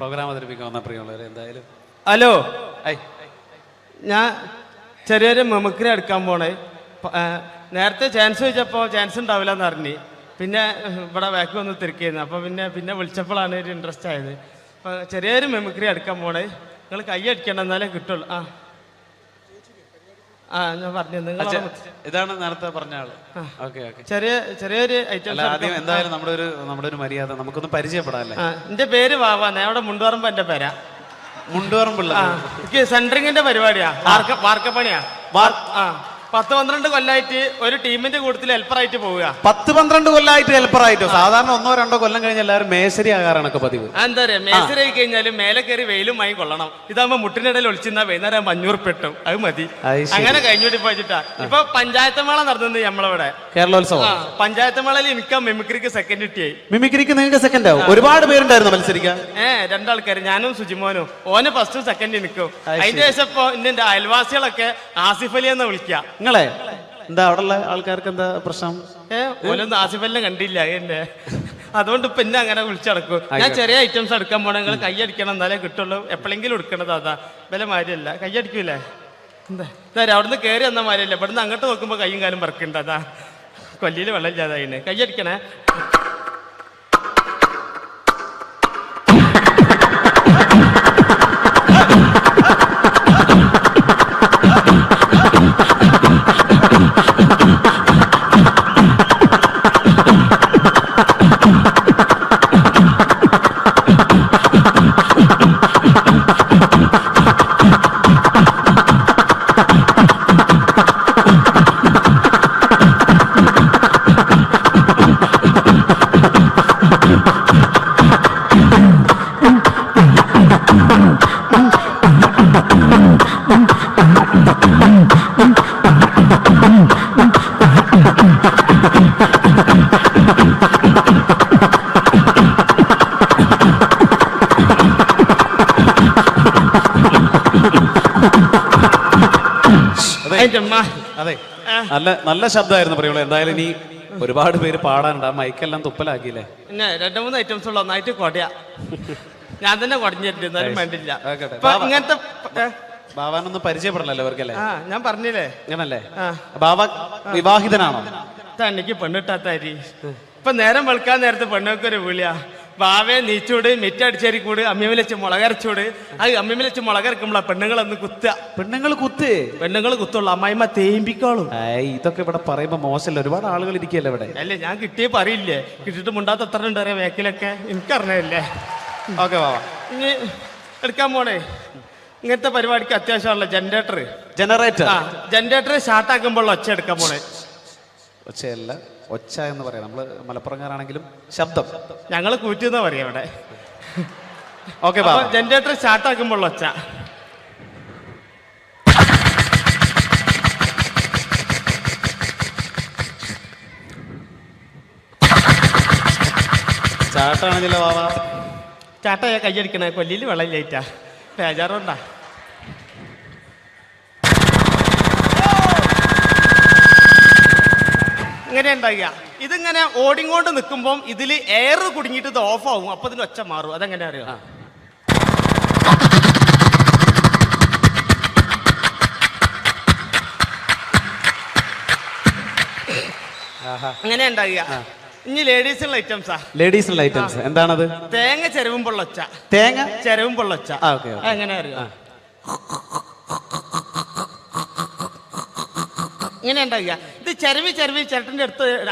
Programme അവതരിപ്പിക്കാൻ വന്ന പ്രിയമുള്ളവരെ എന്തായാലും ഹലോ ഞാൻ ചെറിയൊരു മെമിക്രി എടുക്കാൻ പോണേ നേരത്തെ ചാൻസ് ചോദിച്ചപ്പോൾ ചാൻസ് ഉണ്ടാവില്ല എന്ന് അറിഞ്ഞ് പിന്നെ ഇവിടെ ബാക്ക് വന്ന് തിരക്കിയിരുന്നു അപ്പോൾ പിന്നെ വിളിച്ചപ്പോഴാണ് ഒരു ഇൻട്രസ്റ്റ് ആയത്. അപ്പോൾ ചെറിയൊരു മെമിക്രി എടുക്കാൻ പോണേ നിങ്ങൾ കൈ അടിക്കണം എന്നാലേ കിട്ടുള്ളൂ. ഞാൻ പറഞ്ഞു നിങ്ങൾ ഇതാണ് നേരത്തെ പറഞ്ഞ ആള്. ചെറിയൊരു ഐറ്റം. ആദ്യം എന്തായാലും നമ്മുടെ ഒരു മര്യാദ നമുക്കൊന്ന് പരിചയപ്പെടാല്ലേ. എന്റെ പേര് വാവാ, അവിടെ മുണ്ടുപറമ്പ് എന്റെ പേരാ. മുണ്ടുപറമ്പുള്ള എനിക്ക് സെൻട്രിങ്ങിന്റെ പരിപാടിയാ, വാർക്കപ്പണിയാ. 10-12 കൊല്ലായിട്ട് ഒരു ടീമിന്റെ കൂട്ടത്തിൽ ഹെൽപ്പറായിട്ട് പോവുക. 10-12 കൊല്ലായിട്ട് ഹെൽപ്പറായിട്ടോ? സാധാരണ 1-2 കൊല്ലം കഴിഞ്ഞ എല്ലാവരും മേശരി ആകാറാണൊക്കെ പതിവ്. എന്താ പറയാ, മേശരി ആയി കഴിഞ്ഞാലും മേലെ കയറി വെയിലും വാങ്ങി കൊള്ളണം. ഇതാകുമ്പോ മുട്ടിനിടയിൽ ഒളിച്ചിരുന്ന വൈകുന്നേരം 500 പെട്ടും, അത് മതി. അങ്ങനെ കഴിഞ്ഞോട്ടി പോയിട്ടാ ഇപ്പൊ പഞ്ചായത്ത് മേള നടന്നത് നമ്മളിവിടെ കേരളോത്സവം. പഞ്ചായത്ത് മേളയിൽ എനിക്ക് മിമിക്രിക്ക് സെക്കൻഡ് കിട്ടിയായി. മിമിക്രിക്ക് നിങ്ങൾക്ക് സെക്കൻഡ് ആവും? ഒരുപാട് പേരുണ്ടായിരുന്നു മത്സരിക്കാൻ. 2 ആൾക്കാർ, ഞാനും സുജിമോനും. ഓന് ഫസ്റ്റും സെക്കൻഡ് നിൽക്കും. അതിന്റെ ശേഷം ഇപ്പൊ എന്റെ അയൽവാസികളൊക്കെ ആസിഫ് അലി എന്ന് വിളിക്കാം. നിങ്ങളെ എന്താ അവിടെയുള്ള ആൾക്കാർക്ക് എന്താ പ്രശ്നം? ഓനൊന്നും ആസിഫ് അലിനെ കണ്ടില്ല എന്നെ, അതുകൊണ്ട് ഇപ്പൊ എന്നെ അങ്ങനെ വിളിച്ചടക്കും. ഞാൻ ചെറിയ ഐറ്റംസ് എടുക്കാൻ പോണേ, നിങ്ങൾ കൈ അടിക്കണം എന്നാലേ കിട്ടുള്ളൂ. എപ്പോഴെങ്കിലും എടുക്കണത് അതാ, വില മാരിയല്ല. കൈ അടിക്കൂലേ? എന്താ അവിടുന്ന് കയറി വന്ന മാരിയല്ല, ഇവിടുന്ന് അങ്ങോട്ട് നോക്കുമ്പോ കൈയും കാലും പറക്കുണ്ട്. അതാ കൊല്ലിയിൽ വെള്ളം ഇല്ലാതായിന്. കൈ അടിക്കണേ. അതെ, നല്ല ശബ്ദമായിരുന്നു പറയുള്ളൂ. എന്തായാലും ഇനി ഒരുപാട് പേര് പാടാനുണ്ട്. ആ മൈക്കെല്ലാം തുപ്പലാക്കിയില്ലേ? പിന്നെ 2-3 ഐറ്റംസ് ഉള്ള ഒന്നായിട്ട് കൊടയാ. ഞാൻ തന്നെ കുടഞ്ഞിട്ടുണ്ട്, എന്നാലും വേണ്ടില്ല. ഇങ്ങനത്തെ ബാബാനൊന്നും പരിചയപ്പെടണല്ലോ അവർക്കല്ലേ? ഞാൻ പറഞ്ഞില്ലേ അങ്ങനല്ലേ? ബാബ വിവാഹിതനാണോ? എനിക്ക് പെണ്ണിട്ടാത്താരി. ഇപ്പൊ നേരം വെളുക്കാൻ നേരത്തെ പെണ്ണൊക്കെ ഒരു വിളിയാ, ബാവേ നീച്ചൂട്, മിറ്റടിച്ചേരി കൂട്, അമ്മിയമ്മ വെച്ച് മുളകരച്ചൂട്. അത് അമ്മിയമ്മ വെച്ച് മുളകരക്കുമ്പോളാ പെണ്ണുങ്ങളൊന്ന് കുത്തുക. പെണ്ണുങ്ങൾ കുത്തുള്ളൂ, അമ്മായിമ്മ തേമ്പിക്കോളും. ഇതൊക്കെ ഇവിടെ പറയുമ്പോ മോശമല്ല, ഒരുപാട് ആളുകൾ ഇരിക്കല്ലേ ഇവിടെ. അല്ലേ, ഞാൻ കിട്ടിയേ പറയില്ലേ, കിട്ടിയിട്ട് മുണ്ടാത്ത എത്ര ഉണ്ട് അറിയാം വേക്കിലൊക്കെ, എനിക്കറിഞ്ഞല്ലേ. ഓക്കെ ബാബ, ഇനി എടുക്കാൻ പോണേ. ഇങ്ങനത്തെ പരിപാടിക്ക് അത്യാവശ്യമുള്ള ജനറേറ്റർ സ്റ്റാർട്ടാക്കുമ്പോൾ ഒച്ച എടുക്കാൻ പോണേ. ഒച്ചയല്ല, ഒച്ച എന്ന് പറയാം. നമ്മള് മലപ്പുറംകാരാണെങ്കിലും ശബ്ദം ഞങ്ങള് കൂറ്റിന്നാ പറയാ ഇവിടെ. ഓക്കെ, ജനറേറ്റർ സ്റ്റാർട്ടാക്കുമ്പോൾ ഒച്ച. ചാട്ടാണെങ്കിലോ ബാബ? ചാട്ടയാ കയ്യടിക്കണേ, കൊല്ലിയിൽ വെള്ളമില്ലായിട്ടാ, ബേജാറുണ്ടാ. ഇങ്ങനെ ഉണ്ടാകുക. ഇതിങ്ങനെ ഓടിങ്ങോണ്ട് നിൽക്കുമ്പോൾ ഇതിൽ എയർ കുടുങ്ങിയിട്ട് ഇത് ഓഫ് ആവും. അപ്പൊ ഇതിൽ ഒച്ച മാറും. അതെങ്ങനെ അറിയോ? അങ്ങനെ ഉണ്ടാകുക. ഇനി ലേഡീസിനുള്ള ഐറ്റംസ്. എന്താണത്? തേങ്ങ ചെരവുമ്പോൾ ഒച്ച. എങ്ങനെ അറിയോ? ഇങ്ങനെ ഉണ്ടാകുക. ഇത് ചെരവി ചേട്ടൻ്റെ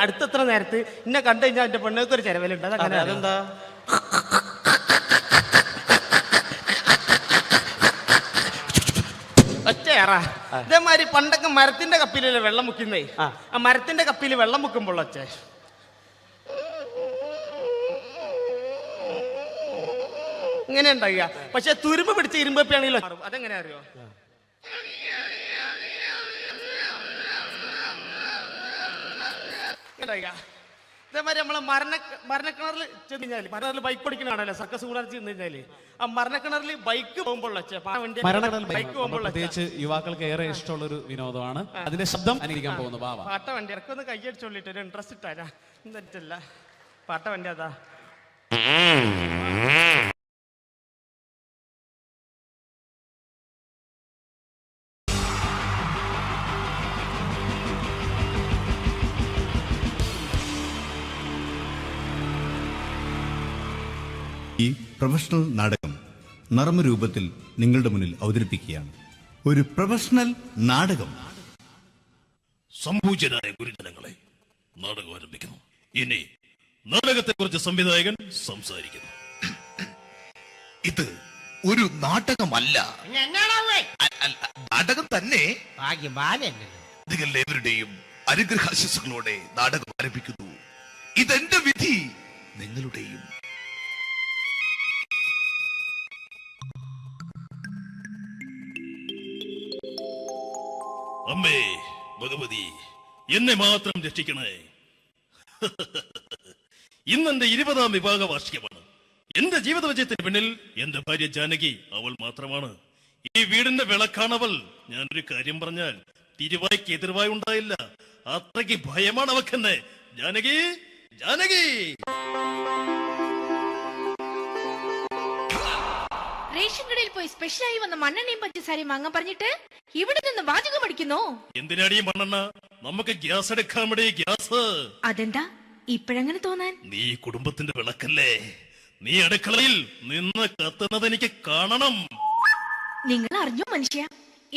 അടുത്തെത്ര നേരത്ത് എന്നെ കണ്ടു കഴിഞ്ഞാൽ എന്റെ പെണ്ണുങ്ങൾക്ക് ഒരു ചെരവലുണ്ട്. അതെന്താ? ഒച്ചയേറ. ഇതേമാതിരി പണ്ടൊക്കെ മരത്തിന്റെ കപ്പിലല്ലേ വെള്ളം മുക്കുന്നേ, ആ മരത്തിന്റെ കപ്പിൽ വെള്ളം മുക്കുമ്പോൾ ഒച്ച. ഇങ്ങനെ ഉണ്ടാകുക. പക്ഷെ തുരുമ്പ് പിടിച്ച ഇരുമ്പപ്പിയാണെങ്കിലോ അതെങ്ങനെ അറിയോ? ഇതേമാതിരി നമ്മളെ മരണക്കിണറിൽ ചെന്ന് കഴിഞ്ഞാല്, മരണക്കിണറിൽ ബൈക്ക് ഓടിക്കണാണല്ലോ, സർക്കസ് കൂടാതെ ചെന്ന് കഴിഞ്ഞാല് ആ മരണക്കിണറിൽ ബൈക്ക് പോകുമ്പോൾ പ്രത്യേകിച്ച് യുവാക്കൾക്ക് ഏറെ ഇഷ്ടമുള്ള ഒരു വിനോദമാണ്. അതിന്റെ ശബ്ദം അനുകരിക്കാൻ പോകുന്നു. പാട്ട വണ്ടി ഇറക്കൊന്ന് കൈയടിച്ചോളിട്ട് ഒരു ഇൻട്രസ്റ്റ് ഇട്ടാരാ എന്നിട്ടല്ല പാട്ട വണ്ടി അതാ. പ്രൊഫഷണൽ നാടകം നർമ്മരൂപത്തിൽ നിങ്ങളുടെ മുന്നിൽ അവതരിപ്പിക്കുകയാണ്. ഒരു പ്രൊഫഷണൽ നാടകം. സംപൂജ്യരായ ഗുരുജനങ്ങളെ, നാടകം ആരംഭിക്കുന്നു. ഇനി നാടകത്തെക്കുറിച്ച് സംവിധായകൻ സംസാരിക്കുന്നു. ഇത് ഒരു നാടകമല്ല, നാടകം തന്നെ. നിങ്ങൾ ഏവരുടെയും അനുഗ്രഹാശിസുകളോടെ നാടകം ആരംഭിക്കുന്നു. ഇതെന്റെ വിധി, നിങ്ങളുടെയും. അമ്മേ ഭഗവതി, എന്നെ മാത്രം രക്ഷിക്കണേ. ഇന്നെന്റെ 20ാം വിവാഹ വാർഷികമാണ്. എന്റെ ജീവിത വിജയത്തിന് പിന്നിൽ എന്റെ ഭാര്യ ജാനകി അവൾ മാത്രമാണ്. ഈ വീടിന്റെ വിളക്കാണവൾ. ഞാനൊരു കാര്യം പറഞ്ഞാൽ തിരുവായ്ക്ക് എതിർവായി ഉണ്ടായില്ല. അത്രയ്ക്ക് ഭയമാണ് അവക്കെന്നെ. ജാനകി, ജാനകി. റേഷൻ കടയിൽ പോയി സ്പെഷ്യലായി വന്ന മണ്ണെണ്ണയും പഞ്ചസാരയും വാങ്ങാൻ പറഞ്ഞിട്ട് ഇവിടെ നിന്ന് വാചകം അടിക്കുന്നോ? എന്തിനാടി മണ്ണെണ്ണ? നമുക്ക് ഗ്യാസ് എടുക്കാൻ വേണ്ടി ഗ്യാസ്. അതെന്താ ഇപ്പഴങ്ങനെ തോന്നാൻ? നീ കുടുംബത്തിന്റെ വിളക്കല്ലേ. നീ അടുക്കളയിൽ നിന്ന് കത്തുന്നത് എനിക്ക് കാണണം. നിങ്ങൾ അറിഞ്ഞോ മനുഷ്യ,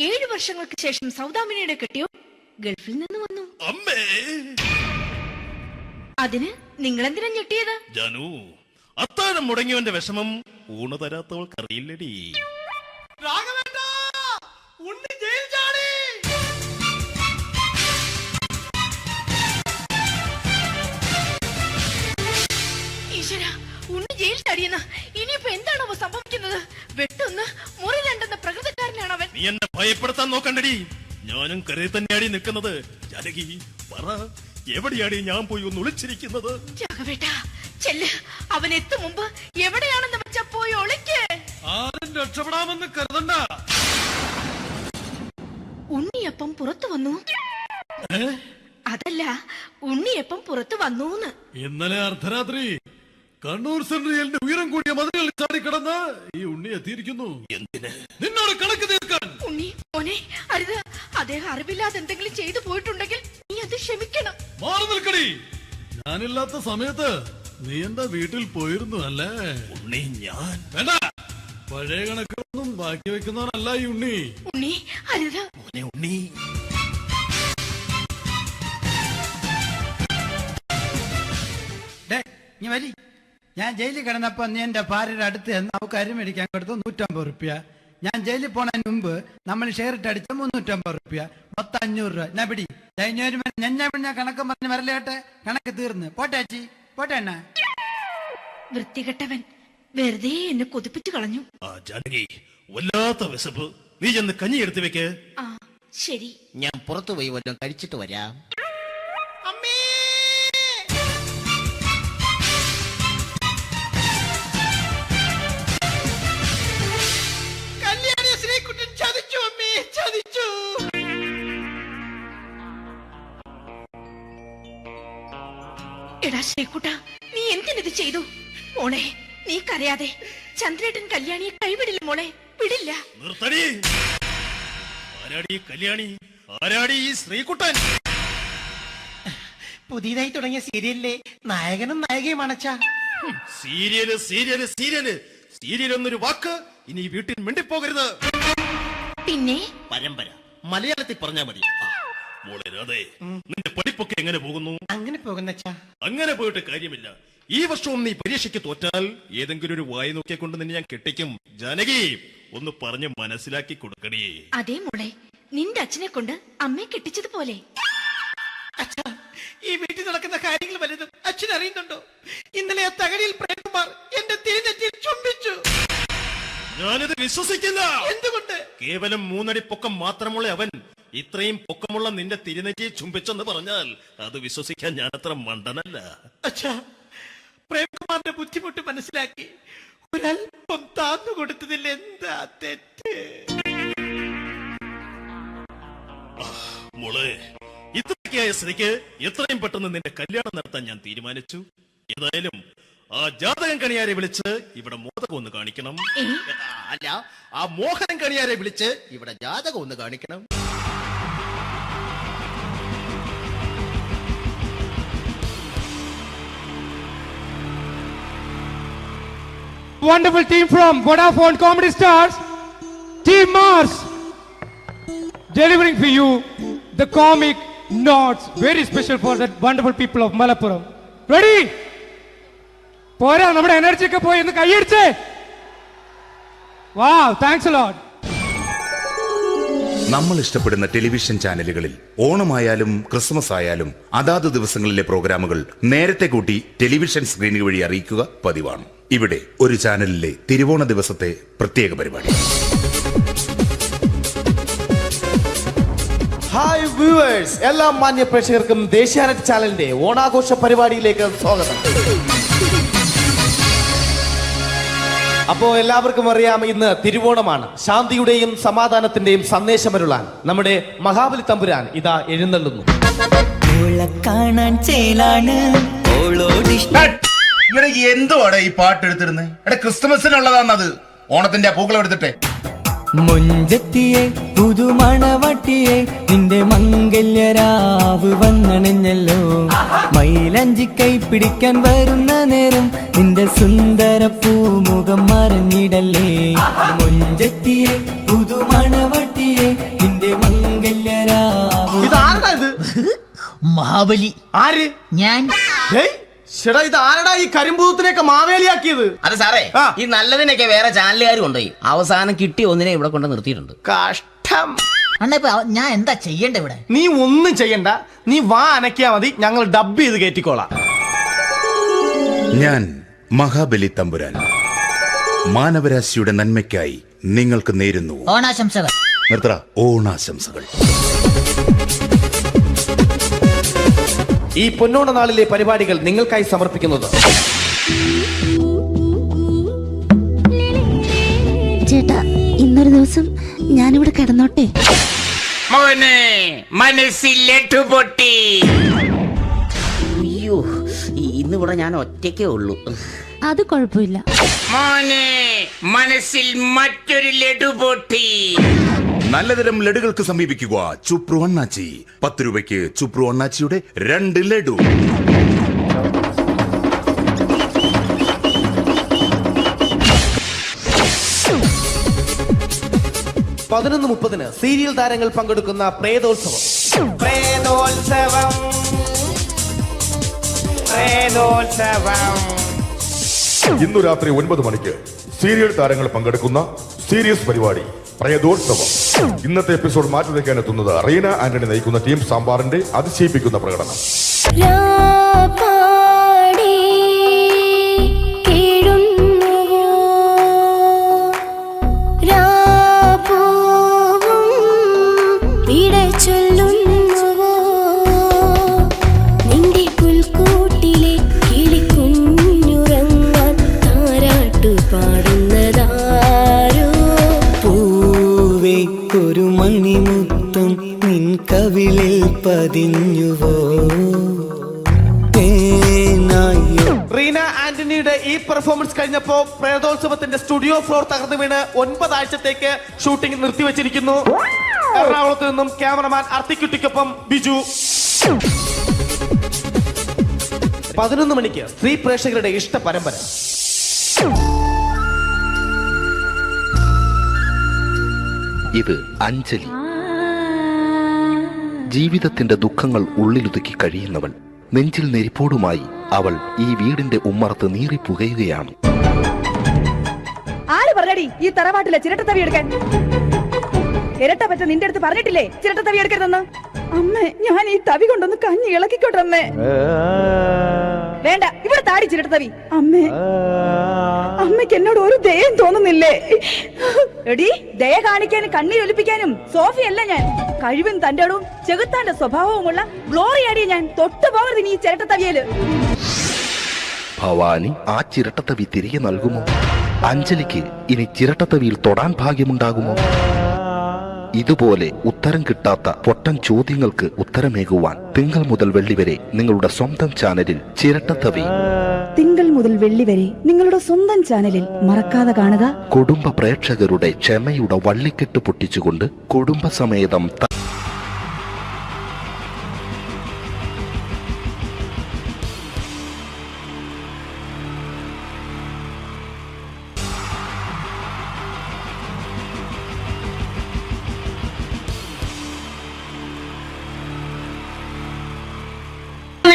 7 വർഷങ്ങൾക്ക് ശേഷം സൗദാമിനിയുടെ കെട്ടിയോ ഗൾഫിൽ നിന്ന് വന്നു. അമ്മേ, അതിന് നിങ്ങൾ എന്തിനാ ഞെട്ടിയത്? ജാനു, അത്താഴം മുടങ്ങിയവന്റെ വിഷമം ഊണ് തരാത്തവൾക്കറിയില്ലടി. ഈശ്വര, ഉണ്ണി ജയിൽ ചാടിയെന്ന്. ഇനിയിപ്പോ എന്താണോ സംഭവിക്കുന്നത്? വെട്ടൊന്ന് മുറി രണ്ടെന്ന പ്രകൃതക്കാരനാണ് അവൻ. നീ എന്നെ ഭയപ്പെടുത്താൻ നോക്കണ്ടടി. ഞാനും കരയിൽ തന്നെയാടി നിൽക്കുന്നത്. ജാനകി, പറ, എവിടെയാടി ഞാൻ പോയി ഒന്ന് ഒളിച്ചിരിക്കുന്നത്? രാഘവേട്ട, ചെല്ല്. അവൻ എത്തും മുമ്പ് എവിടെയാണെന്ന് വെച്ചാ പോയി ഒളിക്ക്. ആരും രക്ഷപ്പെടാമെന്ന് കരുതണ്ട. ഉണ്ണിയപ്പം പുറത്തു വന്നു. അതല്ല, ഉണ്ണിയപ്പം പുറത്തു വന്നൂന്ന്. ഇന്നലെ അർദ്ധരാത്രി കണ്ണൂർ സെൻട്രലിന്റെ ഉയരം കൂടിയ മതിലുകളിൽ ചാടിക്കിടന്ന് ഈ ഉണ്ണി എത്തിയിരിക്കുന്നു. എന്തിന്? നിന്നോട് കണക്ക് തീർക്കാൻ. ഉണ്ണി മോനെ, അരുത്. അദ്ദേഹം അറിവില്ലാതെ എന്തെങ്കിലും ചെയ്തു പോയിട്ടുണ്ടെങ്കിൽ നീ അത് ക്ഷമിക്കണം. മാറി നിൽക്കടി. ഞാനില്ലാത്ത സമയത്ത് നീ എന്റെ വീട്ടിൽ പോയിരുന്നു അല്ലേ? ഉണ്ണി, ഞാൻ വേണ്ട. പഴയ കണക്കൊന്നും ബാക്കി വെക്കുന്നവനല്ല ഈ ഉണ്ണി. ഉണ്ണി, അരുത്. മോനെ ഉണ്ണി. ഞാൻ ജയിലിൽ കിടന്നപ്പോ നീ എന്റെ ഭാര്യയുടെ അടുത്ത് നമുക്ക് അരി മേടിക്കാൻ കൊടുത്തു 150 റുപ്യ. ഞാൻ ജയിലിൽ പോണതിന് മുമ്പ് നമ്മൾ ഷെയർ ഇട്ട് അടിച്ച 350 റുപ്യ, മൊത്തം 500 രൂപ. ഞാൻ പിടി ഞാൻ കണക്കും പറഞ്ഞ് വരലേട്ടെ. കണക്ക് തീർന്ന് പോട്ടേച്ചി, പോട്ടെ അണ്ണ. വൃത്തികെട്ടവൻ വെറുതെ എന്നെ കൊതിപ്പിച്ചു കളഞ്ഞു. ആ ജാനകി, വല്ലാത്ത വിശപ്പ്. നീ ചെന്ന് കഞ്ഞി എടുത്തു വെക്ക്. ആ ശരി. ഞാൻ പുറത്തു പോയി വല്ലതും കഴിച്ചിട്ട് വരാം. എടാ ശ്രീകുട്ട, നീ എന്തിനിത് ചെയ്തു? മോളെ, നീ കരയാതെ. ചന്ദ്രേട്ടൻ കല്യാണിയെ കൈവിടില്ല മോളെ, വിടില്ല. നിർത്തടി. ആരാടി കല്യാണി? ആരാടി ഈ ശ്രീകുട്ടൻ? പുതിയതായി തുടങ്ങിയ സീരിയലിലെ നായകനും നായികയും അണച്ചാ. സീരിയല് സീരിയല് സീരിയല് സീരിയൽ എന്നൊരു വാക്ക് ഇനി വീട്ടിൽ മിണ്ടിപ്പോകരുത്. പിന്നെ പരമ്പര മലയാളത്തിൽ പറഞ്ഞാ മതി. മോളെ രാധേ, നിന്റെ പഠിപ്പൊക്കെ എങ്ങനെ പോകുന്നു? അങ്ങനെ പോകുന്നച്ചാ. അങ്ങനെ പോയിട്ട് കാര്യമില്ല. ഈ വർഷവും നീ പരീക്ഷയ്ക്ക് തോറ്റാൽ ഏതെങ്കിലും ഒരു വായി നോക്കിയെ കൊണ്ട് നിന്നെ ഞാൻ കെട്ടിക്കും. ജാനകി, ഒന്ന് പറഞ്ഞ് മനസ്സിലാക്കി കൊടുക്കണേ. അതേ മോളെ, നിന്റെ അച്ഛനെ കൊണ്ട് അമ്മയെ കെട്ടിച്ചതുപോലെ. ഈ വീട്ടിൽ നടക്കുന്ന കാര്യങ്ങൾ വലുതും അച്ഛൻ അറിയുന്നുണ്ടോ? ഇന്നലെ ആ തകഴിയിൽ പ്രേംകുമാർ എന്റെ തിരുനെറ്റിയിൽ ചുംബിച്ചു. ഞാനിത് വിശ്വസിക്കില്ല. എന്തുകൊണ്ട്? കേവലം 3 അടി പൊക്കം മാത്രമുള്ള അവൻ ഇത്രയും പൊക്കമുള്ള നിന്റെ തിരുനെറ്റിയെ ചുംബിച്ചെന്ന് പറഞ്ഞാൽ അത് വിശ്വസിക്കാൻ ഞാൻ അത്ര മണ്ടനല്ല. അച്ഛാ, പ്രേംകുമാറിന്റെ ബുദ്ധിമുട്ട് മനസ്സിലാക്കി ഒരല്പം താന്നു കൊടുത്തതിൽ എന്താ തെറ്റ്? മോളെ, ഇത്രയൊക്കെയായ സ്ഥിതിക്ക് എത്രയും പെട്ടെന്ന് നിന്റെ കല്യാണം നടത്താൻ ഞാൻ തീരുമാനിച്ചു. ഏതായാലും ആ ജാതകം കണിയാരെ വിളിച്ച് ഇവിടെ മോദകം ഒന്ന് കാണിക്കണം. അല്ല, ആ മോഹനം കണിയാരെ വിളിച്ച് ഇവിടെ ജാതകം ഒന്ന് കാണിക്കണം. wonderful team from Vodafone Comedy Stars, Team Mars, delivering for you the comic notes, very special for the wonderful people of Malappuram. Ready? പോരാ, നമ്മുടെ എനർജി ഒക്കെ പോയി ഒന്ന് കൈയടിച്ചേ. Wow, thanks a lot. നമ്മൾ ഇഷ്ടപ്പെടുന്ന ടെലിവിഷൻ ചാനലുകളിൽ ഓണമായാലും ക്രിസ്മസ് ആയാലും അതാത് ദിവസങ്ങളിലെ പ്രോഗ്രാമുകൾ നേരത്തെ കൂട്ടി ടെലിവിഷൻ സ്ക്രീനുകൾ വഴി അറിയിക്കുക പതിവാണ്. ഇവിടെ ഒരു ചാനലിലെ തിരുവോണ ദിവസത്തെ പ്രത്യേക പരിപാടി. ഹായ് വ്യൂവേഴ്സ്, എല്ലാ മാന്യ പ്രേക്ഷകർക്കും ദേശീയാനെറ്റ് ചാനലിന്റെ ഓണാഘോഷ പരിപാടിയിലേക്ക് സ്വാഗതം. അപ്പോ എല്ലാവർക്കും അറിയാം, ഇന്ന് തിരുവോണമാണ്. ശാന്തിയുടെയും സമാധാനത്തിന്റെയും സന്ദേശമരുളാൻ നമ്മുടെ മഹാബലി തമ്പുരാൻ ഇതാ എഴുന്നള്ളുന്നു. എന്തുവാടാ ഈ പാട്ട് എടുത്തിരുന്നത്? എടാ, ക്രിസ്മസിനുള്ളതാണത്. ഓണത്തിന്റെ പൂക്കളം എടുത്തിട്ടെ. മുഞ്ചത്തിയെ പുതുമണവട്ടിയെ നിന്റെ മംഗല്യരാവ് വന്നണഞ്ഞല്ലോ. മൈലഞ്ചി കൈ പിടിക്കാൻ വരുന്ന നേരം നിന്റെ സുന്ദര പൂമുഖം മറഞ്ഞിടല്ലേ. മുഞ്ചത്തിയെ പുതുമണവട്ടിയെ നിന്റെ മംഗല്യരാവ്. മഹാബലി ആര്? ഞാൻ. ചേട്ടാ, ഇത് ആരടാ ഈ കരിമ്പൂത്തിനെയൊക്കെ മാവേലിയാക്കിയത്? അത് സാറേ, ഈ നല്ലതിനൊക്കെ വേറെ ചാനലുകാർ കൊണ്ടുപോയി അവസാനം കിട്ടി ഒന്നിനെ ഇവിടെ കൊണ്ട് നിർത്തിയിട്ടുണ്ട്. കഷ്ടം. ഞാൻ എന്താ ചെയ്യണ്ട ഇവിടെ? നീ ഒന്നും ചെയ്യണ്ട, നീ വാ അനക്കിയാ മതി, ഞങ്ങൾ ഡബ് ചെയ്ത് കയറ്റിക്കോളാം. ഞാൻ മഹാബലി തമ്പുരാൻ മാനവരാശിയുടെ നന്മയ്ക്കായി നിങ്ങൾക്ക് നേരുന്നു ഓണാശംസകൾ. നിർത്തറ. ഓണാശംസകൾ. ഈ പൊന്നോണ നാളിലെ പരിപാടികൾ നിങ്ങൾക്കായി സമർപ്പിക്കുന്നത് ചേട്ടാ, ഇന്നൊരു ദിവസം ഞാനിവിടെ കിടന്നോട്ടെ. മോനെ മനസ്സിലേറ്റു പൊട്ടി. അയ്യോ, ഇന്നിവിടെ ഞാൻ ഒറ്റയ്ക്കേ ഉള്ളൂ. അത് കുഴപ്പമില്ല. മോനെ മനസ്സിൽ മറ്റൊരു ലഡു പൊട്ടി. നല്ലതരം ലഡുകൾക്ക് സമീപിക്കുക ചുപ്രു അണ്ണാച്ചി. 10 രൂപയ്ക്ക് ചുപ്രു അണ്ണാച്ചിയുടെ 2 ലഡു. പതിനൊന്ന് 30 സീരിയൽ താരങ്ങൾ പങ്കെടുക്കുന്ന പ്രേതോത്സവം. ഇന്നു രാത്രി 9 മണിക്ക് സീരിയൽ താരങ്ങൾ പങ്കെടുക്കുന്ന സീരിയസ് പരിപാടി പ്രേതോത്സവം. ഇന്നത്തെ എപ്പിസോഡ് മാറ്റി വയ്ക്കാൻ എത്തുന്നത് റീന ആന്റണി നയിക്കുന്ന ടീം സാമ്പാറിന്റെ അതിശയിപ്പിക്കുന്ന പ്രകടനം. ഒരു മണിമുത്തം നിൻ കവിളിൽ പതിഞ്ഞുവോ. റീന ആന്റണിയുടെ ഈ പെർഫോമൻസ് കഴിഞ്ഞപ്പോ പ്രേതോത്സവത്തിന്റെ സ്റ്റുഡിയോ ഫ്ലോർ തകർന്നു വീണ് 9 ആഴ്ചത്തേക്ക് ഷൂട്ടിംഗ് നിർത്തിവെച്ചിരിക്കുന്നു. എറണാകുളത്ത് നിന്നും ക്യാമറമാൻ അർത്തിക്കുട്ടിക്കൊപ്പം ബിജു. 11 മണിക്ക് സ്ത്രീ പ്രേക്ഷകരുടെ ഇഷ്ട പരമ്പര. ഇത് അഞ്ജലി. ജീവിതത്തിന്റെ ദുഃഖങ്ങൾ ഉള്ളിലൊതുക്കി കഴിയുന്നവൾ. നെഞ്ചിൽ നെരിപ്പോടുമായി അവൾ ഈ വീടിന്റെ ഉമ്മറത്ത് നീറിപ്പുകയുകയാണ്. ആര് പറഞ്ഞടി ഈ തറവാട്ടിലെ ചിരട്ടത്തവി എടുക്കാൻ? ഇരട്ട പറ്റ നിന്റെ അടുത്ത് പറഞ്ഞിട്ടില്ലേ ചിരട്ടത്തവി എടുക്കരുതെന്ന്? അമ്മേ, ഞാൻ ഈ തവി കൊണ്ടൊന്ന് കഞ്ഞി ഇളക്കിക്കോട്ടെ അമ്മേ. വേണ്ട, ഇവിടെ താടി ചിരട്ടത്തവി. അമ്മേ, അമ്മയ്ക്ക് എന്നോട് ഒരു ദയം തോന്നുന്നില്ലേ? എടി, ദയ കാണിക്കാനും കണ്ണീരൊലിപ്പിക്കാനും സോഫിയല്ല ഞാൻ. കഴിവും തന്റെ ഇടവും ചെകുത്താന്റെ സ്വഭാവവുമുള്ള ഗ്ലോറിയാടിയ ഞാൻ. തൊട്ടു പോകരുത് നീ ചിരട്ടത്തവിയല്. ഭവാനി ആ ചിരട്ടത്തവി തിരികെ നൽകുമോ? അഞ്ജലിക്ക് ഇനി ചിരട്ടത്തവിയിൽ തൊടാൻ ഭാഗ്യമുണ്ടാകുമോ? ഇതുപോലെ ഉത്തരം കിട്ടാത്ത പൊട്ടൻ ചോദ്യങ്ങൾക്ക് ഉത്തരമേകുവാൻ തിങ്കൾ മുതൽ വെള്ളി വരെ നിങ്ങളുടെ സ്വന്തം ചാനലിൽ ചിരട്ടത്തവി. തിങ്കൾ മുതൽ വെള്ളി വരെ നിങ്ങളുടെ സ്വന്തം ചാനലിൽ മറക്കാതെ കാണുക. കുടുംബ പ്രേക്ഷകരുടെ ക്ഷമയുടെ വള്ളിക്കെട്ട് പൊട്ടിച്ചുകൊണ്ട് കുടുംബസമേതം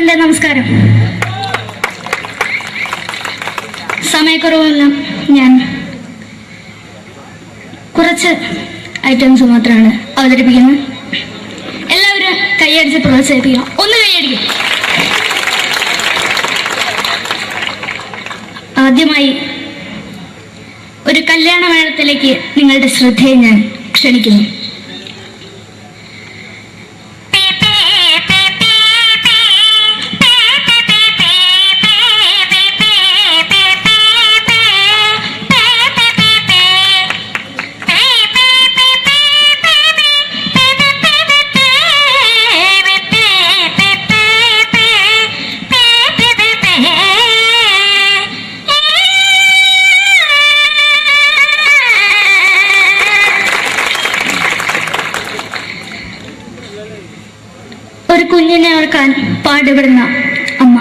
എൻ്റെ നമസ്കാരം. സമയക്കുറവെല്ലാം ഞാൻ കുറച്ച് ഐറ്റംസ് മാത്രമാണ് അവതരിപ്പിക്കുന്നത്. എല്ലാവരും കൈയടിച്ച് പ്രോത്സാഹിപ്പിക്കണം. ഒന്ന് കൈയടിക്കും. ആദ്യമായി ഒരു കല്യാണമേളത്തിലേക്ക് നിങ്ങളുടെ ശ്രദ്ധയെ ഞാൻ ക്ഷണിക്കുന്നു. ഒരു കുഞ്ഞിനെ ഓർക്കാൻ പാടുപെടുന്ന അമ്മ.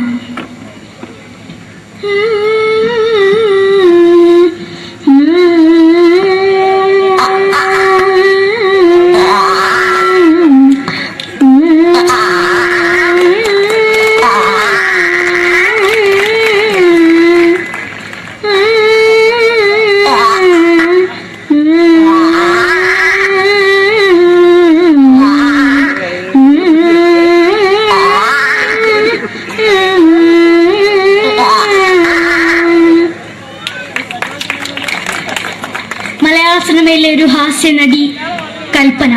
മലയാള സിനിമയിലെ ഒരു ഹാസ്യ നടി കൽപ്പന.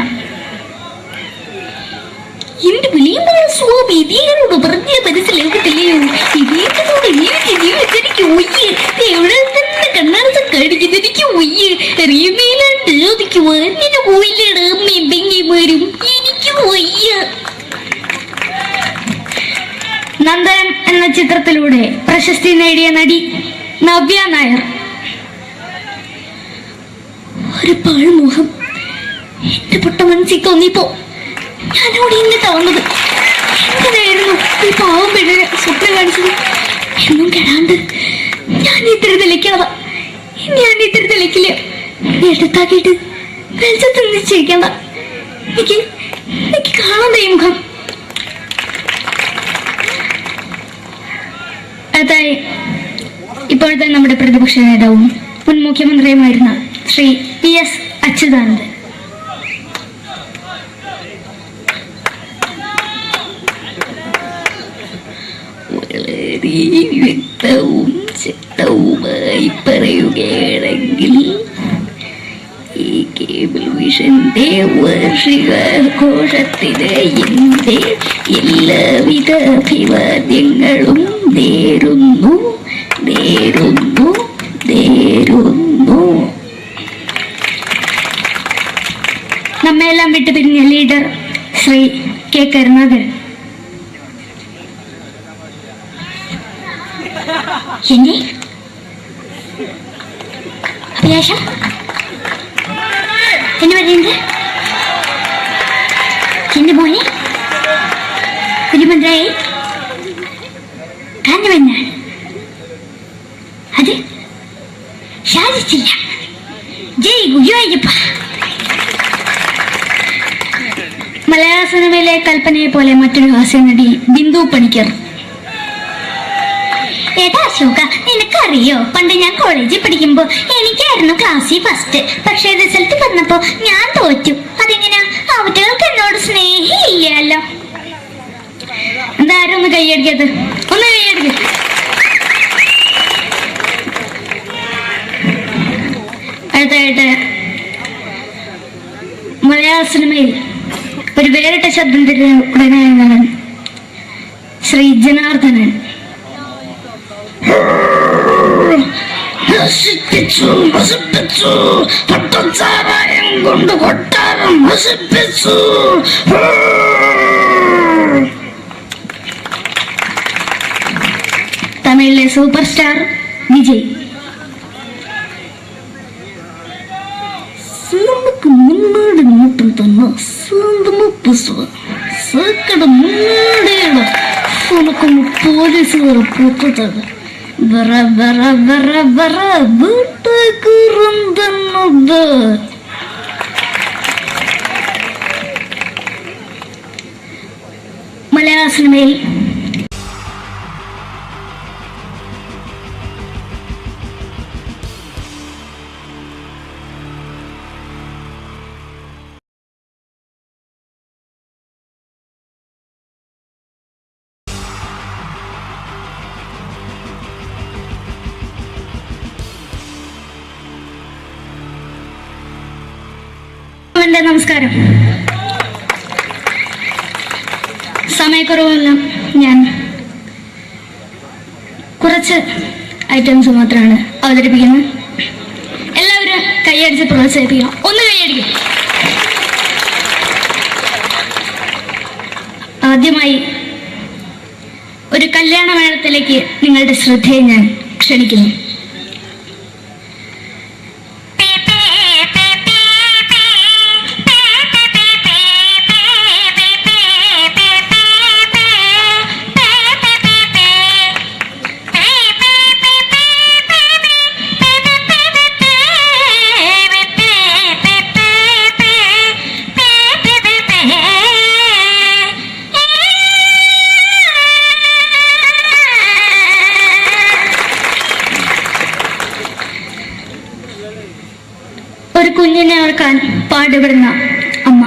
എന്റെ വിളിയമ്പല സ്വാമി ഇതീകരോട് പറഞ്ഞ മനസ്സിലാകത്തില്ലയോ? ഇതീകരോട് എനിക്ക് ജീവിതത്തിലേക്ക് ഒയ്യ് എവിടെ തന്നെ കണ്ണടച്ച് കടിക്കുന്നത് എനിക്ക് ഒയ്യ് അറിയുമേലാണ്ട് എനിക്ക് വന്നിന് പോയില്ലേടാ അമ്മയും പെങ്ങിമാരും എനിക്ക് ഒയ്യ. നന്ദനം എന്ന ചിത്രത്തിലൂടെ പ്രശസ്തി നേടിയ നടി നവ്യ നായർ. ഒരു പാഴ്മുഖം എന്റെ പൊട്ട മനസ്സിൽ തോന്നിയപ്പോ ഞാനോട് ഇന്നിട്ടാ വന്നത്. എങ്ങനെയായിരുന്നു ഈ പാവം പെണ്ണിനെ സ്വപ്നം കാണിച്ചത്? എന്നും കെടാണ്ട് ഞാൻ ഇത്തിരി തെളിക്കാതെ ഞാൻ ഇത്തിരി തെളിക്കില്ല. എടുത്താക്കിയിട്ട് വെളിച്ചത്തിൽ നിശ്ചയിക്കണ്ട. എനിക്ക് കാണാൻ ഈ മുഖം. അതായി ഇപ്പോഴത്തെ നമ്മുടെ പ്രതിപക്ഷ നേതാവും മുൻ മുഖ്യമന്ത്രിയുമായിരുന്ന ശ്രീ PS അച്യുതാനന്ദൻ. വളരെ വ്യക്തവും ശക്തവുമായി പറയുകയാണെങ്കിൽ ഈ കേബിൾ വിഷന്റെ വാർഷികാഘോഷത്തിന് എന്റെ എല്ലാവിധ അഭിവാദ്യങ്ങളും നേരുന്നു നേരുന്നു നേരുന്നു. നമ്മയെല്ലാം വിട്ടുപിരിഞ്ഞ ലീഡർ ശ്രീ K. കരുണാകരൻ. എന്റെ അഭിലാഷം എന്ന് പറയുന്നത് എന്റെ മോനെ കുരുമന്ത്രായി കാരണവന്നാണ്. അത് സാധിച്ചില്ല. ജയ് ഗുരുവായൂരപ്പ. മലയാള സിനിമയിലെ കൽപ്പനയെ പോലെ മറ്റൊരു ഹാസ്യ നടി ബിന്ദു പണിക്കർ. ഏട്ടാ അശോക, നിനക്കറിയോ പണ്ട് ഞാൻ കോളേജിൽ പഠിക്കുമ്പോ എനിക്കായിരുന്നു ക്ലാസ്സിൽ ഫസ്റ്റ്. പക്ഷെ റിസൾട്ട് പറഞ്ഞപ്പോ ഞാൻ തോറ്റു. അതെങ്ങനെയാ? അവറ്റകൾക്ക് എന്നോട് സ്നേഹമില്ലല്ലോ. എന്താരും ഒന്ന് കൈയടിക്കത്? ഒന്ന് കൈയടിക്ക. അടുത്തായിട്ട് മലയാള സിനിമയിൽ ഒരു വേറിട്ട ശബ്ദം തരുന്ന ശ്രീ ജനാർദ്ദനൻ. നശിപ്പിച്ചു നശിപ്പിച്ചു പട്ടച്ചാരായം കൊണ്ട് കൊട്ടാരം നശിപ്പിച്ചു. തമിഴിലെ സൂപ്പർ സ്റ്റാർ വിജയ്. നമുക്ക് മുന്നോട്ട് നോട്ടം തന്ന സ്വന്തം സക്കട മുന്നോടിയാണ് ഉനക്കൊന്ന് പോലീസുകാർ പൊത്തത്. വറ വറ വറ വറ വീട്ടുകുറുന്നത്. മലയാള സിനിമയിൽ നമസ്കാരം. സമയക്കുറവെല്ലാം ഞാൻ കുറച്ച് ഐറ്റംസ് മാത്രമാണ് അവതരിപ്പിക്കുന്നത്. എല്ലാവരും കൈയടിച്ച് പ്രോത്സാഹിപ്പിക്കണം. ഒന്ന് കൈയടിക്കും. ആദ്യമായി ഒരു കല്യാണ മേളത്തിലേക്ക് നിങ്ങളുടെ ശ്രദ്ധയെ ഞാൻ ക്ഷണിക്കുന്നു. ഒരു കുഞ്ഞിനെ ഓർക്കാൻ പാടുപെടുന്ന അമ്മ.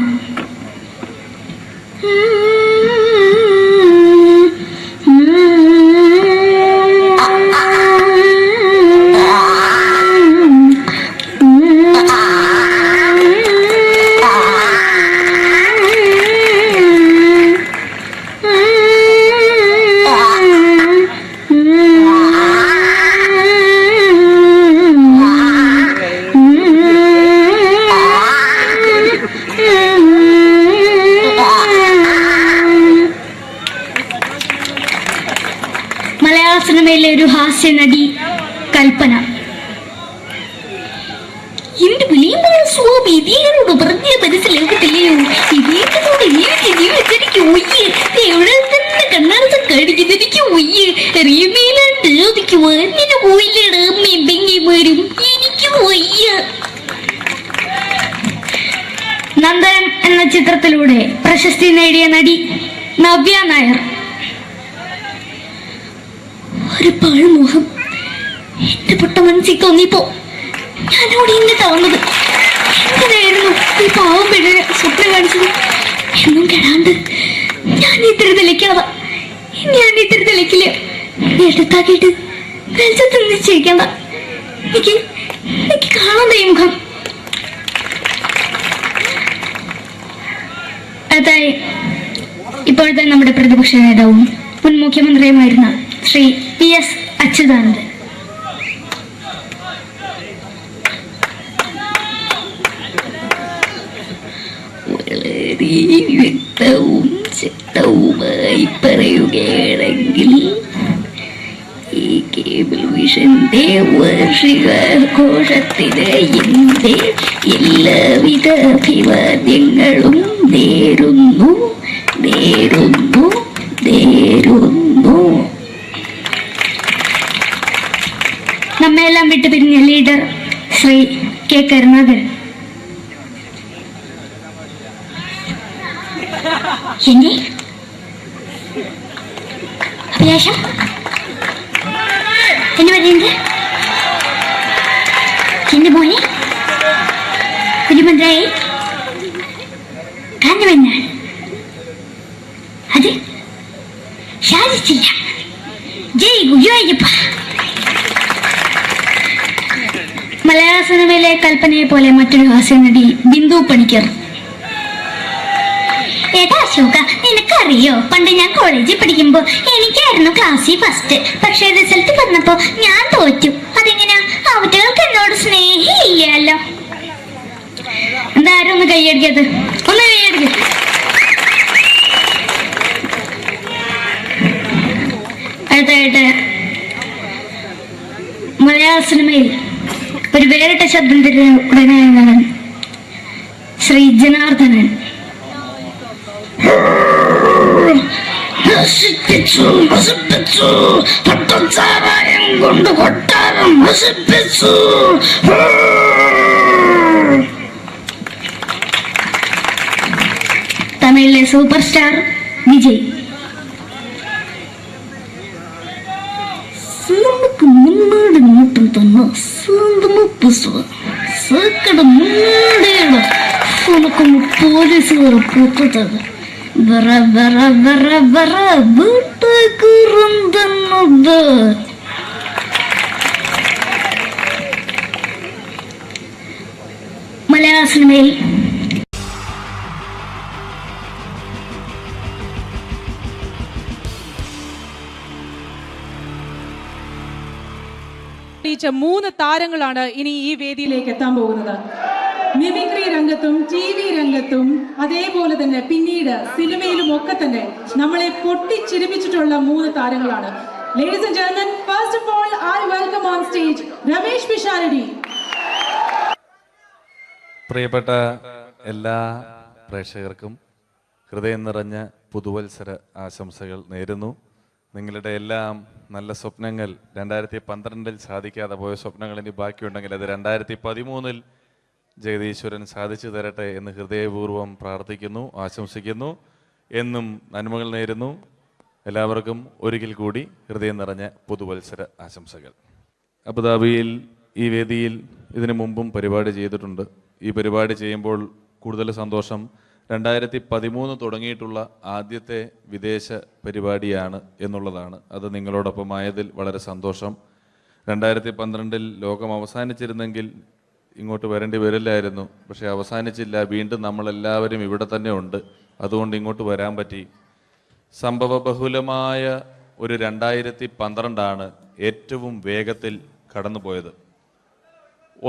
മലയാള സിനിമയിലെ ഒരു ഹാസ്യ നടി കൽപ്പന. എന്റെ വിളിയുമ്പോൾ സ്വാമി ഇതിനോട് പറഞ്ഞ മനസ്സിലാകത്തില്ലയോ? ഇതേക്കോട് ജീവിച്ചിരിക്കും. ഒയ്യ് എവിടെ തന്നെ കണ്ണാടത്ത് കടിക്കുന്നത് എനിക്ക് ഒയ്യ് അറിയുമേലാണ്ട് എനിക്ക് വന്നിട്ട് പോയില്ലേടാ മെമ്പെങ്കിമാരും എനിക്ക് ഒയ്യ. നന്ദൻ എന്ന ചിത്രത്തിലൂടെ പ്രശസ്തി നേടിയ നടി നവ്യ നായർ. ഒരു പാഴ്മോഹം എന്റെ പൊട്ട മനസ്സിൽ തോന്നിയപ്പോ ഞാനവിടെ ഇന്നിട്ടാ വന്നത്. എന്തിനായിരുന്നു ഈ പാവം പെണ്ണിന് സ്വപ്നം കാണിച്ചത്? എന്നും കെടാണ്ട് ഞാൻ ഇത്തിരി തെളിക്കാതെ ഞാൻ ഇത്തിരി തെളിക്കില്ല. എടുത്താക്കിയിട്ട് വെളിച്ചത്ത് നിശ്ചയിക്കണ്ട. എനിക്ക് കാണാൻ ഈ മുഖം. അതായി ഇപ്പോഴത്തെ നമ്മുടെ പ്രതിപക്ഷ നേതാവും മുൻ മുഖ്യമന്ത്രിയുമായിരുന്ന ശ്രീ PS അച്യുതാനന്ദൻ. വളരെ വ്യക്തവും ശക്തവുമായി പറയുകയാണെങ്കിൽ ഈ കേബിൾ വിഷന്റെ വാർഷികാഘോഷത്തിന് എന്റെ എല്ലാവിധ അഭിവാദ്യങ്ങളും നേരുന്നു. നമ്മയെല്ലാം വിട്ടുപിരിഞ്ഞ ലീഡർ ശ്രീ K. കരുണാകരൻ. എന്റെ അഭിലാഷം എന്ന് പറയുന്നത് എന്റെ മോനെ കുരുമന്ത്രായി കാണുമെന്നാണ്. അത് സാധിച്ചില്ല. ജയ് ഗുരുവായൂരപ്പ. മലയാള സിനിമയിലെ കൽപ്പനയെ പോലെ മറ്റൊരു ഹാസ്യ നടി ബിന്ദു പണിക്കർ. ഏട്ടാ അശോക, നിനക്കറിയോ പണ്ട് ഞാൻ കോളേജിൽ പഠിക്കുമ്പോ എനിക്കായിരുന്നു ക്ലാസ്സിൽ ഫസ്റ്റ്. പക്ഷെ റിസൾട്ട് വന്നപ്പോ ഞാൻ തോറ്റു. അതെങ്ങനെയാ? അവറ്റകൾക്ക് എന്നോട് സ്നേഹമില്ലല്ലോ. എന്താരും ഒന്ന് കൈയടിക്കത്? ഒന്ന് കൈയടിക്ക. അടുത്തായിട്ട് മലയാള സിനിമയിൽ ഒരു വേറിട്ട ശബ്ദത്തിന്റെ ഉടനെയാണ് ശ്രീ ജനാർദ്ദനൻ. കൊണ്ട് കൊട്ടാരം നശിപ്പിച്ചു. തമിഴിലെ സൂപ്പർ സ്റ്റാർ വിജയ്. നമുക്ക് മുന്നോട്ട് നോട്ടം തന്നെ സ്വന്തമോ പുസ്തകം സക്കട മുന്നോടിയാണ് ഉനക്ക് പോലീസുകാർ പൊത്തത് വറ വറ വറ വറ വീട്ടുകുറുന്നത്. മലയാള സിനിമയിൽ ടീച്ച 3 താരങ്ങളാണ് ഇനി ഈ വേദിയിലേക്ക് എത്താൻ പോകുന്നത്. മിമിക്രി രംഗത്തും TV രംഗത്തും അതേപോലെ തന്നെ പിന്നീട് സിനിമയിലും ഒക്കെ തന്നെ നമ്മളെ പൊട്ടിച്ചിരിപ്പിച്ചിട്ടുള്ള 3 താരങ്ങളാണ്. Ladies and gentlemen, first of all, I welcome on stage Ramesh Pisharadi. പ്രിയപ്പെട്ട എല്ലാ പ്രേക്ഷകർക്കും ഹൃദയം നിറഞ്ഞ പുതുവത്സര ആശംസകൾ നേരുന്നു. നിങ്ങളുടെ എല്ലാം നല്ല സ്വപ്നങ്ങൾ 2012 സാധിക്കാതെ പോയ സ്വപ്നങ്ങൾ ഇനി ബാക്കിയുണ്ടെങ്കിൽ അത് 2013 ജഗദീശ്വരൻ സാധിച്ചു തരട്ടെ എന്ന് ഹൃദയപൂർവ്വം പ്രാർത്ഥിക്കുന്നു, ആശംസിക്കുന്നു. എന്നും നന്മകൾ നേരുന്നു. എല്ലാവർക്കും ഒരിക്കൽ കൂടി ഹൃദയം നിറഞ്ഞ പുതുവത്സര ആശംസകൾ. അബുദാബിയിൽ ഈ വേദിയിൽ ഇതിനു മുമ്പും പരിപാടി ചെയ്തിട്ടുണ്ട്. ഈ പരിപാടി ചെയ്യുമ്പോൾ കൂടുതൽ സന്തോഷം 2013 തുടങ്ങിയിട്ടുള്ള ആദ്യത്തെ വിദേശ പരിപാടിയാണ് എന്നുള്ളതാണ്. അത് നിങ്ങളോടൊപ്പമായതിൽ വളരെ സന്തോഷം. 2012 ലോകം അവസാനിച്ചിരുന്നെങ്കിൽ ഇങ്ങോട്ട് വരേണ്ടി വരില്ലായിരുന്നു. പക്ഷേ അവസാനിച്ചില്ല. വീണ്ടും നമ്മളെല്ലാവരും ഇവിടെ തന്നെ ഉണ്ട്. അതുകൊണ്ട് ഇങ്ങോട്ട് വരാൻ പറ്റി. സംഭവബഹുലമായ ഒരു 2012 ഏറ്റവും വേഗത്തിൽ കടന്നുപോയത്.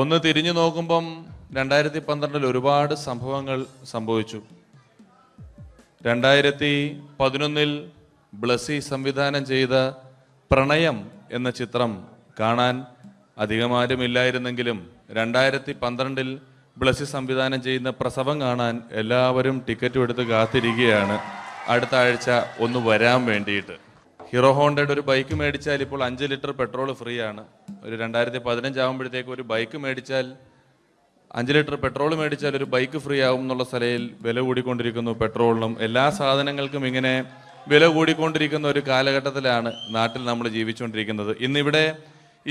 ഒന്ന് തിരിഞ്ഞു നോക്കുമ്പം 2012 ഒരുപാട് സംഭവങ്ങൾ സംഭവിച്ചു. 2011 ബ്ലസ്സി സംവിധാനം ചെയ്ത പ്രണയം എന്ന ചിത്രം കാണാൻ അധികമാരുമില്ലായിരുന്നെങ്കിലും 2012 ബ്ലസ്സി സംവിധാനം ചെയ്യുന്ന പ്രസവം കാണാൻ എല്ലാവരും ടിക്കറ്റും എടുത്ത് കാത്തിരിക്കുകയാണ് അടുത്ത ആഴ്ച ഒന്ന് വരാൻ വേണ്ടിയിട്ട്. ഹീറോ ഹോണ്ടയുടെ ഒരു ബൈക്ക് മേടിച്ചാൽ ഇപ്പോൾ 5 ലിറ്റർ പെട്രോൾ ഫ്രീ ആണ്. ഒരു 2015 ആകുമ്പോഴത്തേക്ക് ഒരു ബൈക്ക് മേടിച്ചാൽ 5 ലിറ്റർ പെട്രോൾ മേടിച്ചാൽ ഒരു ബൈക്ക് ഫ്രീ ആവും എന്നുള്ള സ്ഥലയിൽ വില കൂടിക്കൊണ്ടിരിക്കുന്നു. പെട്രോളിനും എല്ലാ സാധനങ്ങൾക്കും ഇങ്ങനെ വില കൂടിക്കൊണ്ടിരിക്കുന്ന ഒരു കാലഘട്ടത്തിലാണ് നാട്ടിൽ നമ്മൾ ജീവിച്ചുകൊണ്ടിരിക്കുന്നത്. ഇന്നിവിടെ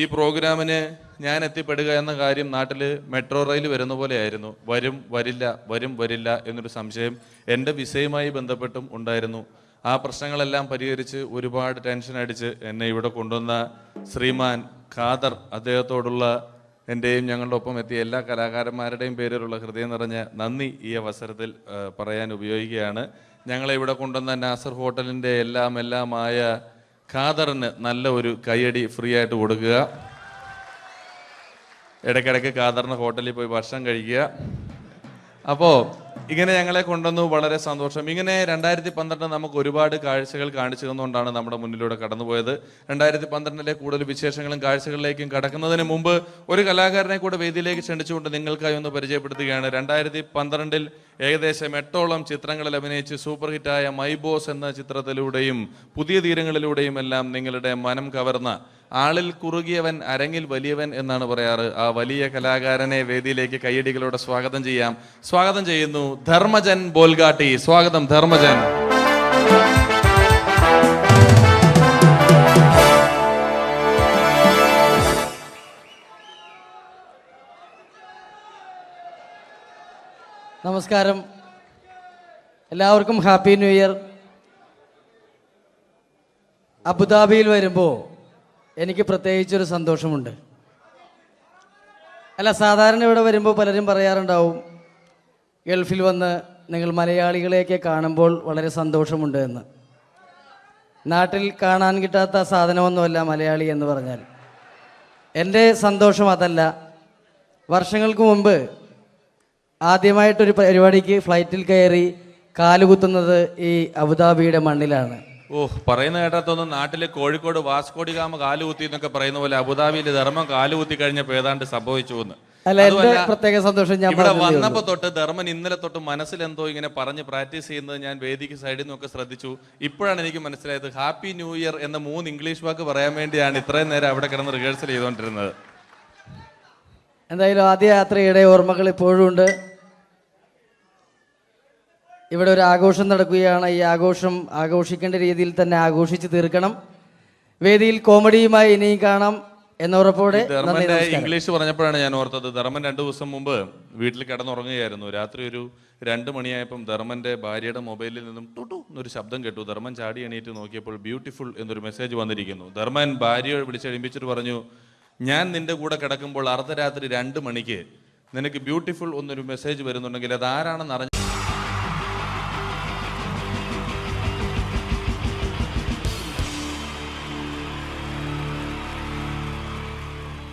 ഈ പ്രോഗ്രാമിന് ഞാൻ എത്തിപ്പെടുക എന്ന കാര്യം നാട്ടിൽ മെട്രോ റെയിൽ വരുന്ന പോലെ ആയിരുന്നു. വരും വരില്ല എന്നൊരു സംശയം എൻ്റെ വിസയുമായി ബന്ധപ്പെട്ടും ഉണ്ടായിരുന്നു. ആ പ്രശ്നങ്ങളെല്ലാം പരിഹരിച്ച് ഒരുപാട് ടെൻഷൻ അടിച്ച് എന്നെ ഇവിടെ കൊണ്ടുവന്ന ശ്രീമാൻ ഖാദർ, അദ്ദേഹത്തോടുള്ള എൻ്റെയും ഞങ്ങളുടെ ഒപ്പം എത്തിയ എല്ലാ കലാകാരന്മാരുടെയും പേരിലുള്ള ഹൃദയം നിറഞ്ഞ നന്ദി ഈ അവസരത്തിൽ പറയാൻ ഉപയോഗിക്കുകയാണ്. ഞങ്ങളെ ഇവിടെ കൊണ്ടുവന്ന നാസർ ഹോട്ടലിൻ്റെ എല്ലാമായ ഖാദറിന് നല്ല ഒരു കയ്യടി ഫ്രീ ആയിട്ട് കൊടുക്കുക. ഇടയ്ക്കിടയ്ക്ക് ഖാദറിന് ഹോട്ടലിൽ പോയി ഭക്ഷണം കഴിക്കുക. അപ്പോൾ ഇങ്ങനെ ഞങ്ങളെ കൊണ്ടുവന്നു, വളരെ സന്തോഷം. ഇങ്ങനെ 2012 നമുക്ക് ഒരുപാട് കാഴ്ചകൾ കാണിച്ചു തന്നുകൊണ്ടാണ് നമ്മുടെ മുന്നിലൂടെ കടന്നുപോയത്. 2012 കൂടുതൽ വിശേഷങ്ങളും കാഴ്ചകളിലേക്കും കടക്കുന്നതിന് മുമ്പ് ഒരു കലാകാരനെ കൂടെ വേദിയിലേക്ക് ക്ഷണിച്ചുകൊണ്ട് നിങ്ങൾക്കായി ഒന്ന് പരിചയപ്പെടുത്തുകയാണ്. 2012 ഏകദേശം 8ഓളം ചിത്രങ്ങളിൽ അഭിനയിച്ച് സൂപ്പർ ഹിറ്റായ മൈ ബോസ് എന്ന ചിത്രത്തിലൂടെയും പുതിയ തീരങ്ങളിലൂടെയും എല്ലാം നിങ്ങളുടെ മനം കവർന്ന, ആളിൽ കുറുകിയവൻ അരങ്ങിൽ വലിയവൻ എന്നാണ് പറയാറ്, ആ വലിയ കലാകാരനെ വേദിയിലേക്ക് കയ്യടികളോടെ സ്വാഗതം ചെയ്യാം. സ്വാഗതം ചെയ്യുന്നു ധർമ്മജൻ ബോൽഗാട്ടി. സ്വാഗതം ധർമ്മജൻ. നമസ്കാരം, എല്ലാവർക്കും ഹാപ്പി ന്യൂ ഇയർ. അബുദാബിയിൽ വരുമ്പോൾ എനിക്ക് പ്രത്യേകിച്ചൊരു സന്തോഷമുണ്ട്. അല്ല, സാധാരണ ഇവിടെ വരുമ്പോൾ പലരും പറയാറുണ്ടാവും, ഗൾഫിൽ വന്ന് നിങ്ങൾ മലയാളികളെയൊക്കെ കാണുമ്പോൾ വളരെ സന്തോഷമുണ്ട് എന്ന്. നാട്ടിൽ കാണാൻ കിട്ടാത്ത സാധനമൊന്നുമല്ല മലയാളി എന്ന് പറഞ്ഞാൽ. എൻ്റെ സന്തോഷം അതല്ല. വർഷങ്ങൾക്ക് മുമ്പ് ആദ്യമായിട്ടൊരു പരിപാടിക്ക് ഫ്ലൈറ്റിൽ കയറി കാലുകുത്തുന്നത് ഈ അബുദാബിയുടെ മണ്ണിലാണ്. പറയുന്ന കേട്ടാത്തൊന്നും നാട്ടിലെ കോഴിക്കോട് വാസ്കോടി ഗാമ കാലുകുത്തി എന്നൊക്കെ പറയുന്ന പോലെ അബുദാബിയിൽ ധർമ്മം കാലുകുത്തി കഴിഞ്ഞപ്പോൾ ഏതാണ്ട് സംഭവിച്ചു എന്ന്. പ്രത്യേക സന്തോഷം. ഞാൻ ഇവിടെ വന്നപ്പോ തൊട്ട് ധർമ്മൻ ഇന്നലെ തൊട്ട് മനസ്സിലെന്തോ ഇങ്ങനെ പറഞ്ഞ് പ്രാക്ടീസ് ചെയ്യുന്നത് ഞാൻ വേദിക്ക് സൈഡിൽ നിന്നൊക്കെ ശ്രദ്ധിച്ചു. ഇപ്പോഴാണ് എനിക്ക് മനസ്സിലായത് ഹാപ്പി ന്യൂ ഇയർ എന്ന 3 ഇംഗ്ലീഷ് വാക്ക് പറയാൻ വേണ്ടിയാണ് ഇത്രയും നേരം അവിടെ കിടന്ന് റിഹേഴ്സൽ ചെയ്തുകൊണ്ടിരുന്നത്. എന്തായാലും ആദ്യ യാത്രയുടെ ഓർമ്മകൾ ഇപ്പോഴും ഉണ്ട്. ഇവിടെ ഒരു ആഘോഷം നടക്കുകയാണ്. ഈ ആഘോഷം ആഘോഷിക്കേണ്ട രീതിയിൽ തന്നെ ആഘോഷിച്ച് തീർക്കണം. വേദിയിൽ കോമഡിയുമായി ഇനിയും കാണാം എന്ന ഉറപ്പോടെ. ധർമ്മന്റെ ഇംഗ്ലീഷ് പറഞ്ഞപ്പോഴാണ് ഞാൻ ഓർത്തത്, ധർമ്മൻ 2 ദിവസം മുമ്പ് വീട്ടിൽ കിടന്നുറങ്ങുകയായിരുന്നു. രാത്രി ഒരു 2 മണിയായപ്പം ധർമ്മന്റെ ഭാര്യയുടെ മൊബൈലിൽ നിന്നും ടുട്ടു എന്നൊരു ശബ്ദം കേട്ടു. ധർമ്മൻ ചാടി എണീറ്റ് നോക്കിയപ്പോൾ ബ്യൂട്ടിഫുൾ എന്നൊരു മെസ്സേജ് വന്നിരിക്കുന്നു. ധർമ്മൻ ഭാര്യയെ വിളിച്ചെഴുപ്പിച്ചിട്ട് പറഞ്ഞു, ഞാൻ നിന്റെ കൂടെ കിടക്കുമ്പോൾ അർദ്ധരാത്രി 2 മണിക്ക് നിനക്ക് ബ്യൂട്ടിഫുൾ എന്നൊരു മെസ്സേജ് വരുന്നുണ്ടെങ്കിൽ അത് ആരാണെന്ന് അറിഞ്ഞു.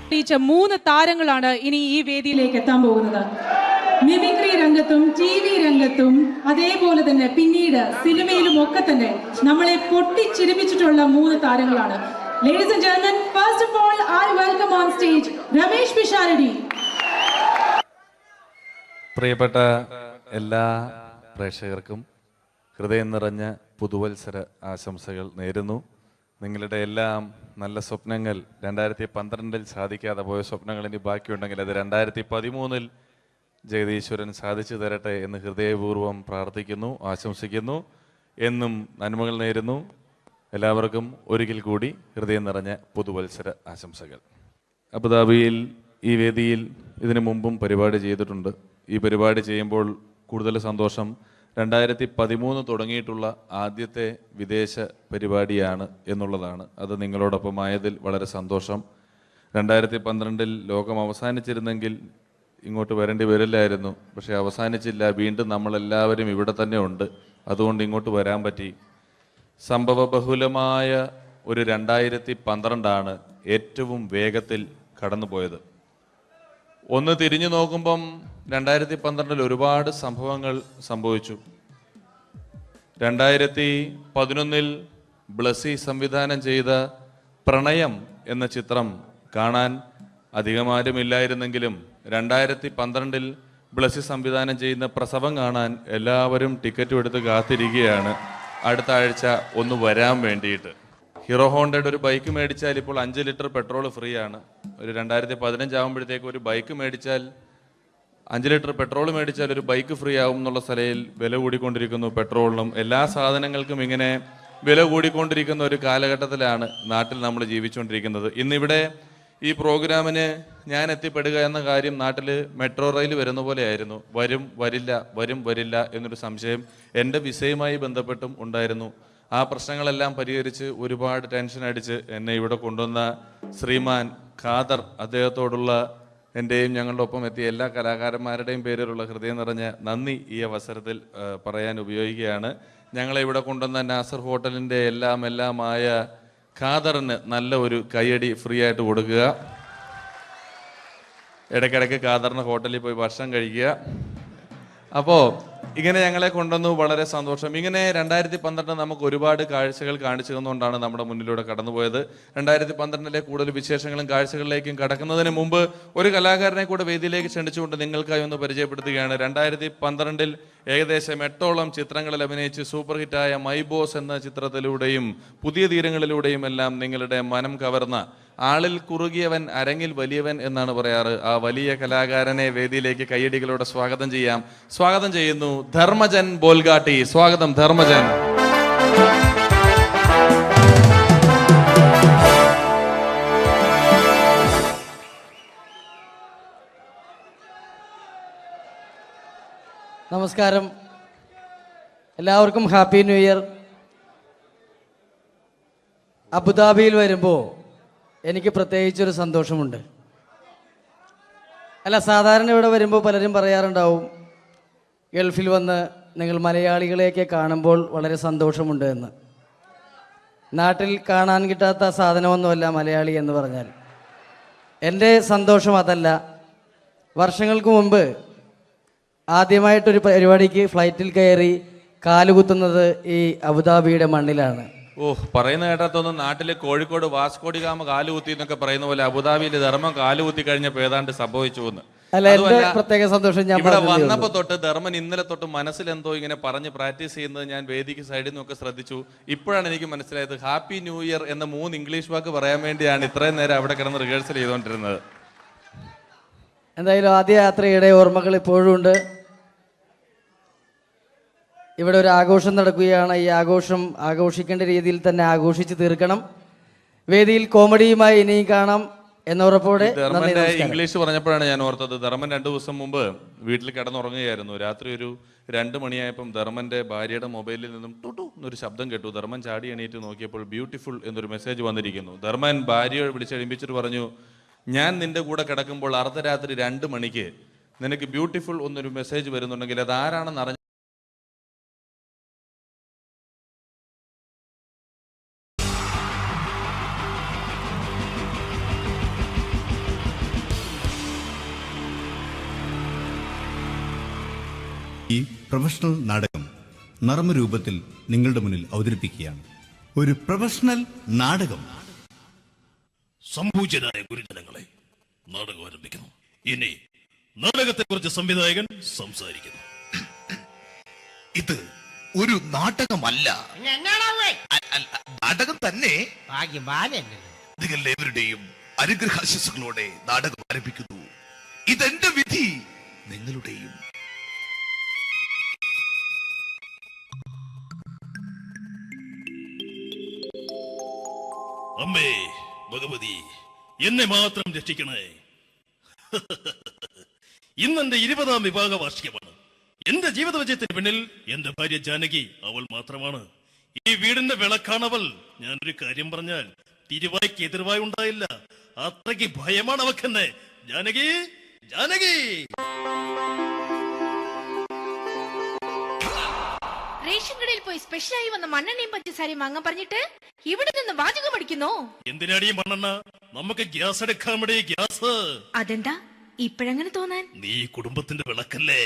തെളിയിച്ച 3 താരങ്ങളാണ് ഇനി ഈ വേദിയിലേക്ക് എത്താൻ പോകുന്നത്. മിമിക്രി രംഗത്തും TV രംഗത്തും അതേപോലെ തന്നെ പിന്നീട് സിനിമയിലും ഒക്കെ തന്നെ നമ്മളെ പൊട്ടിച്ചിരിപ്പിച്ചിട്ടുള്ള 3 താരങ്ങളാണ്. Ladies and gentlemen, first of all, I welcome on stage Ramesh Pisharadi. പ്രിയപ്പെട്ട എല്ലാ പ്രേക്ഷകർക്കും ഹൃദയം നിറഞ്ഞ പുതുവത്സര ആശംസകൾ നേരുന്നു. നിങ്ങളുടെ എല്ലാം നല്ല സ്വപ്നങ്ങൾ 2012 സാധിക്കാതെ പോയ സ്വപ്നങ്ങൾ ഇനി ബാക്കിയുണ്ടെങ്കിൽ അത് 2013 ജഗദീശ്വരൻ സാധിച്ചു തരട്ടെ എന്ന് ഹൃദയപൂർവ്വം പ്രാർത്ഥിക്കുന്നു, ആശംസിക്കുന്നു. എന്നും നന്മകൾ നേരുന്നു. എല്ലാവർക്കും ഒരിക്കൽ കൂടി ഹൃദയം നിറഞ്ഞ പുതുവത്സര ആശംസകൾ. അബുദാബിയിൽ ഈ വേദിയിൽ ഇതിനു മുമ്പും പരിപാടി ചെയ്തിട്ടുണ്ട്. ഈ പരിപാടി ചെയ്യുമ്പോൾ കൂടുതൽ സന്തോഷം 2013 തുടങ്ങിയിട്ടുള്ള ആദ്യത്തെ വിദേശ പരിപാടിയാണ് എന്നുള്ളതാണ്. അത് നിങ്ങളോടൊപ്പമായതിൽ വളരെ സന്തോഷം. 2012 ലോകം അവസാനിച്ചിരുന്നെങ്കിൽ ഇങ്ങോട്ട് വരേണ്ടി വരില്ലായിരുന്നു. പക്ഷേ അവസാനിച്ചില്ല. വീണ്ടും നമ്മളെല്ലാവരും ഇവിടെ തന്നെ ഉണ്ട്. അതുകൊണ്ട് ഇങ്ങോട്ട് വരാൻ പറ്റി. സംഭവബഹുലമായ ഒരു 2012 ഏറ്റവും വേഗത്തിൽ കടന്നുപോയത്. ഒന്ന് തിരിഞ്ഞു നോക്കുമ്പം 2012 ഒരുപാട് സംഭവങ്ങൾ സംഭവിച്ചു. 2011 ബ്ലസി സംവിധാനം ചെയ്ത പ്രണയം എന്ന ചിത്രം കാണാൻ അധികമാരുമില്ലായിരുന്നെങ്കിലും 2012 ബ്ലസി സംവിധാനം ചെയ്യുന്ന പ്രസവം കാണാൻ എല്ലാവരും ടിക്കറ്റും എടുത്ത് കാത്തിരിക്കുകയാണ് അടുത്ത ആഴ്ച ഒന്ന് വരാൻ വേണ്ടിയിട്ട്. ഹീറോ ഹോണ്ടയുടെ ഒരു ബൈക്ക് മേടിച്ചാൽ ഇപ്പോൾ 5 ലിറ്റർ പെട്രോൾ ഫ്രീ ആണ്. ഒരു 2015 ആകുമ്പോഴത്തേക്ക് ഒരു ബൈക്ക് മേടിച്ചാൽ 5 ലിറ്റർ പെട്രോൾ മേടിച്ചാൽ ഒരു ബൈക്ക് ഫ്രീ ആവും എന്നുള്ള സ്ഥലയിൽ വില കൂടിക്കൊണ്ടിരിക്കുന്നു. പെട്രോളിനും എല്ലാ സാധനങ്ങൾക്കും ഇങ്ങനെ വില കൂടിക്കൊണ്ടിരിക്കുന്ന ഒരു കാലഘട്ടത്തിലാണ് നാട്ടിൽ നമ്മൾ ജീവിച്ചുകൊണ്ടിരിക്കുന്നത്. ഇന്നിവിടെ ഈ പ്രോഗ്രാമിന് ഞാൻ എത്തിപ്പെടുക എന്ന കാര്യം നാട്ടിൽ മെട്രോ റെയിൽ വരുന്ന പോലെ ആയിരുന്നു. വരും വരില്ല എന്നൊരു സംശയം എൻ്റെ വിസയുമായി ബന്ധപ്പെട്ടും ഉണ്ടായിരുന്നു. ആ പ്രശ്നങ്ങളെല്ലാം പരിഹരിച്ച് ഒരുപാട് ടെൻഷൻ അടിച്ച് എന്നെ ഇവിടെ കൊണ്ടുവന്ന ശ്രീമാൻ ഖാദർ, അദ്ദേഹത്തോടുള്ള എൻ്റെയും ഞങ്ങളുടെ ഒപ്പം എത്തിയ എല്ലാ കലാകാരന്മാരുടെയും പേരിലുള്ള ഹൃദയം നിറഞ്ഞ നന്ദി ഈ അവസരത്തിൽ പറയാൻ ഉപയോഗിക്കുകയാണ്. ഞങ്ങളെ ഇവിടെ കൊണ്ടുവന്ന നാസർ ഹോട്ടലിൻ്റെ എല്ലാമായ ഖാദറിന് നല്ല ഒരു കയ്യടി ഫ്രീ ആയിട്ട് കൊടുക്കുക. ഇടയ്ക്കിടയ്ക്ക് ഖാദറിന് ഹോട്ടലിൽ പോയി ഭക്ഷണം കഴിക്കുക. അപ്പോൾ ഇങ്ങനെ ഞങ്ങളെ കൊണ്ടുവന്നു, വളരെ സന്തോഷം. ഇങ്ങനെ 2012 നമുക്ക് ഒരുപാട് കാഴ്ചകൾ കാണിച്ചു തന്നുകൊണ്ടാണ് നമ്മുടെ മുന്നിലൂടെ കടന്നുപോയത്. 2012 കൂടുതൽ വിശേഷങ്ങളും കാഴ്ചകളിലേക്കും കടക്കുന്നതിന് മുമ്പ് ഒരു കലാകാരനെ കൂടെ വേദിയിലേക്ക് ക്ഷണിച്ചുകൊണ്ട് നിങ്ങൾക്കായി ഒന്ന് പരിചയപ്പെടുത്തുകയാണ്. 2012 ഏകദേശം 8ഓളം ചിത്രങ്ങളിൽ അഭിനയിച്ച് സൂപ്പർ ഹിറ്റായ മൈ ബോസ് എന്ന ചിത്രത്തിലൂടെയും പുതിയ തീരങ്ങളിലൂടെയും എല്ലാം നിങ്ങളുടെ മനം കവർന്ന, ആളിൽ കുറുകിയവൻ അരങ്ങിൽ വലിയവൻ എന്നാണ് പറയാറ്, ആ വലിയ കലാകാരനെ വേദിയിലേക്ക് കയ്യടികളോടെ സ്വാഗതം ചെയ്യാം. സ്വാഗതം ചെയ്യുന്നു ധർമ്മജൻ ബോൽഗാട്ടി. സ്വാഗതം ധർമ്മജൻ. നമസ്കാരം, എല്ലാവർക്കും ഹാപ്പി ന്യൂ ഇയർ. അബുദാബിയിൽ വരുമ്പോൾ എനിക്ക് പ്രത്യേകിച്ചൊരു സന്തോഷമുണ്ട്. അല്ല, സാധാരണ ഇവിടെ വരുമ്പോൾ പലരും പറയാറുണ്ടാവും, ഗൾഫിൽ വന്ന് നിങ്ങൾ മലയാളികളെയൊക്കെ കാണുമ്പോൾ വളരെ സന്തോഷമുണ്ട് എന്ന്. നാട്ടിൽ കാണാൻ കിട്ടാത്ത സാധനമൊന്നുമല്ല മലയാളി എന്ന് പറഞ്ഞാൽ. എൻ്റെ സന്തോഷം അതല്ല. വർഷങ്ങൾക്ക് മുമ്പ് ആദ്യമായിട്ടൊരു പരിപാടിക്ക് ഫ്ലൈറ്റിൽ കയറി കാലുകുത്തുന്നത് ഈ അബുദാബിയുടെ മണ്ണിലാണ്. പറയുന്ന കേട്ടാത്തൊന്നും നാട്ടിലെ കോഴിക്കോട് വാസ്കോടി ഗാമ കാലുകുത്തി എന്നൊക്കെ പറയുന്ന പോലെ അബുദാബിയിൽ ധർമ്മം കാലുകുത്തി കഴിഞ്ഞപ്പോൾ ഏതാണ്ട് സംഭവിച്ചു എന്ന്. പ്രത്യേക സന്തോഷം. ഞാൻ ഇവിടെ വന്നപ്പോ തൊട്ട് ധർമ്മൻ ഇന്നലെ തൊട്ട് മനസ്സിലെന്തോ ഇങ്ങനെ പറഞ്ഞ് പ്രാക്ടീസ് ചെയ്യുന്നത് ഞാൻ വേദിക്ക് സൈഡിൽ നിന്നൊക്കെ ശ്രദ്ധിച്ചു. ഇപ്പോഴാണ് എനിക്ക് മനസ്സിലായത് ഹാപ്പി ന്യൂ ഇയർ എന്ന 3 ഇംഗ്ലീഷ് വാക്ക് പറയാൻ വേണ്ടിയാണ് ഇത്രയും നേരം അവിടെ കിടന്ന് റിഹേഴ്സൽ ചെയ്തുകൊണ്ടിരുന്നത്. എന്തായാലും ആദ്യ യാത്രയുടെ ഓർമ്മകൾ ഇപ്പോഴും ഉണ്ട്. ഇവിടെ ഒരു ആഘോഷം നടക്കുകയാണ്. ഈ ആഘോഷം ആഘോഷിക്കേണ്ട രീതിയിൽ തന്നെ ആഘോഷിച്ച് തീർക്കണം. വേദിയിൽ കോമഡിയുമായി ഇനിയും കാണാം എന്നുറപ്പോടെ. ധർമ്മന്റെ ഇംഗ്ലീഷ് പറഞ്ഞപ്പോഴാണ് ഞാൻ ഓർത്തത്, ധർമ്മൻ 2 ദിവസം മുമ്പ് വീട്ടിൽ കിടന്നുറങ്ങുകയായിരുന്നു. രാത്രി ഒരു 2 മണിയായപ്പം ധർമ്മന്റെ ഭാര്യയുടെ മൊബൈലിൽ നിന്നും ടുട്ടു എന്നൊരു ശബ്ദം കേട്ടു. ധർമ്മൻ ചാടി എണീറ്റ് നോക്കിയപ്പോൾ ബ്യൂട്ടിഫുൾ എന്നൊരു മെസ്സേജ് വന്നിരിക്കുന്നു. ധർമ്മൻ ഭാര്യയെ വിളിച്ചെഴുപ്പിച്ചിട്ട് പറഞ്ഞു, ഞാൻ നിന്റെ കൂടെ കിടക്കുമ്പോൾ അർദ്ധരാത്രി 2 മണിക്ക് നിനക്ക് ബ്യൂട്ടിഫുൾ എന്നൊരു മെസ്സേജ് വരുന്നുണ്ടെങ്കിൽ അത് ആരാണെന്ന് അറിഞ്ഞ പ്രൊഫഷണൽ നാടകം നർമ്മരൂപത്തിൽ നിങ്ങളുടെ മുന്നിൽ അവതരിപ്പിക്കുകയാണ്. ഒരു പ്രൊഫഷണൽ നാടകം. സംപൂജ്യരായ ഗുരുജനങ്ങളെ, നാടകം ആരംഭിക്കുന്നു. ഇനി നാടകത്തെ കുറിച്ച് സംവിധായകൻ സംസാരിക്കുന്നു. ഇത് ഒരു നാടകമല്ല, നാടകം തന്നെ. നിങ്ങളെവരുടെയും അനുഗ്രഹാശിസുകളോടെ നാടകം ആരംഭിക്കുന്നു. ഇതെന്റെ വിധി, നിങ്ങളുടെയും. അമ്മേ ഭഗവതി, എന്നെ മാത്രം രക്ഷിക്കണേ. ഇന്നെന്റെ 20ാം വിവാഹ വാർഷികമാണ്. എന്റെ ജീവിത വിജയത്തിന് പിന്നിൽ എന്റെ ഭാര്യ ജാനകി അവൾ മാത്രമാണ്. ഈ വീടിന്റെ വിളക്കാണവൾ. ഞാനൊരു കാര്യം പറഞ്ഞാൽ തിരുവായ്ക്ക് എതിർവായി ഉണ്ടായില്ല. അത്രയ്ക്ക് ഭയമാണ് അവക്കെന്നെ. ജാനകി, ജാനകി. റേഷൻ കടയിൽ പോയി സ്പെഷ്യലായി വന്ന മണ്ണെണ്ണയും പഞ്ചസാരയും വാങ്ങാൻ പറഞ്ഞിട്ട് ഇവിടെ നിന്ന് വാചകം അടിക്കുന്നോ? എന്തിനാടി മണ്ണെണ്ണ? നമുക്ക് ഗ്യാസ് എടുക്കാൻ ഗ്യാസ്. അതെന്താ ഇപ്പഴങ്ങനെ തോന്നാൻ? നീ കുടുംബത്തിന്റെ വിളക്കല്ലേ.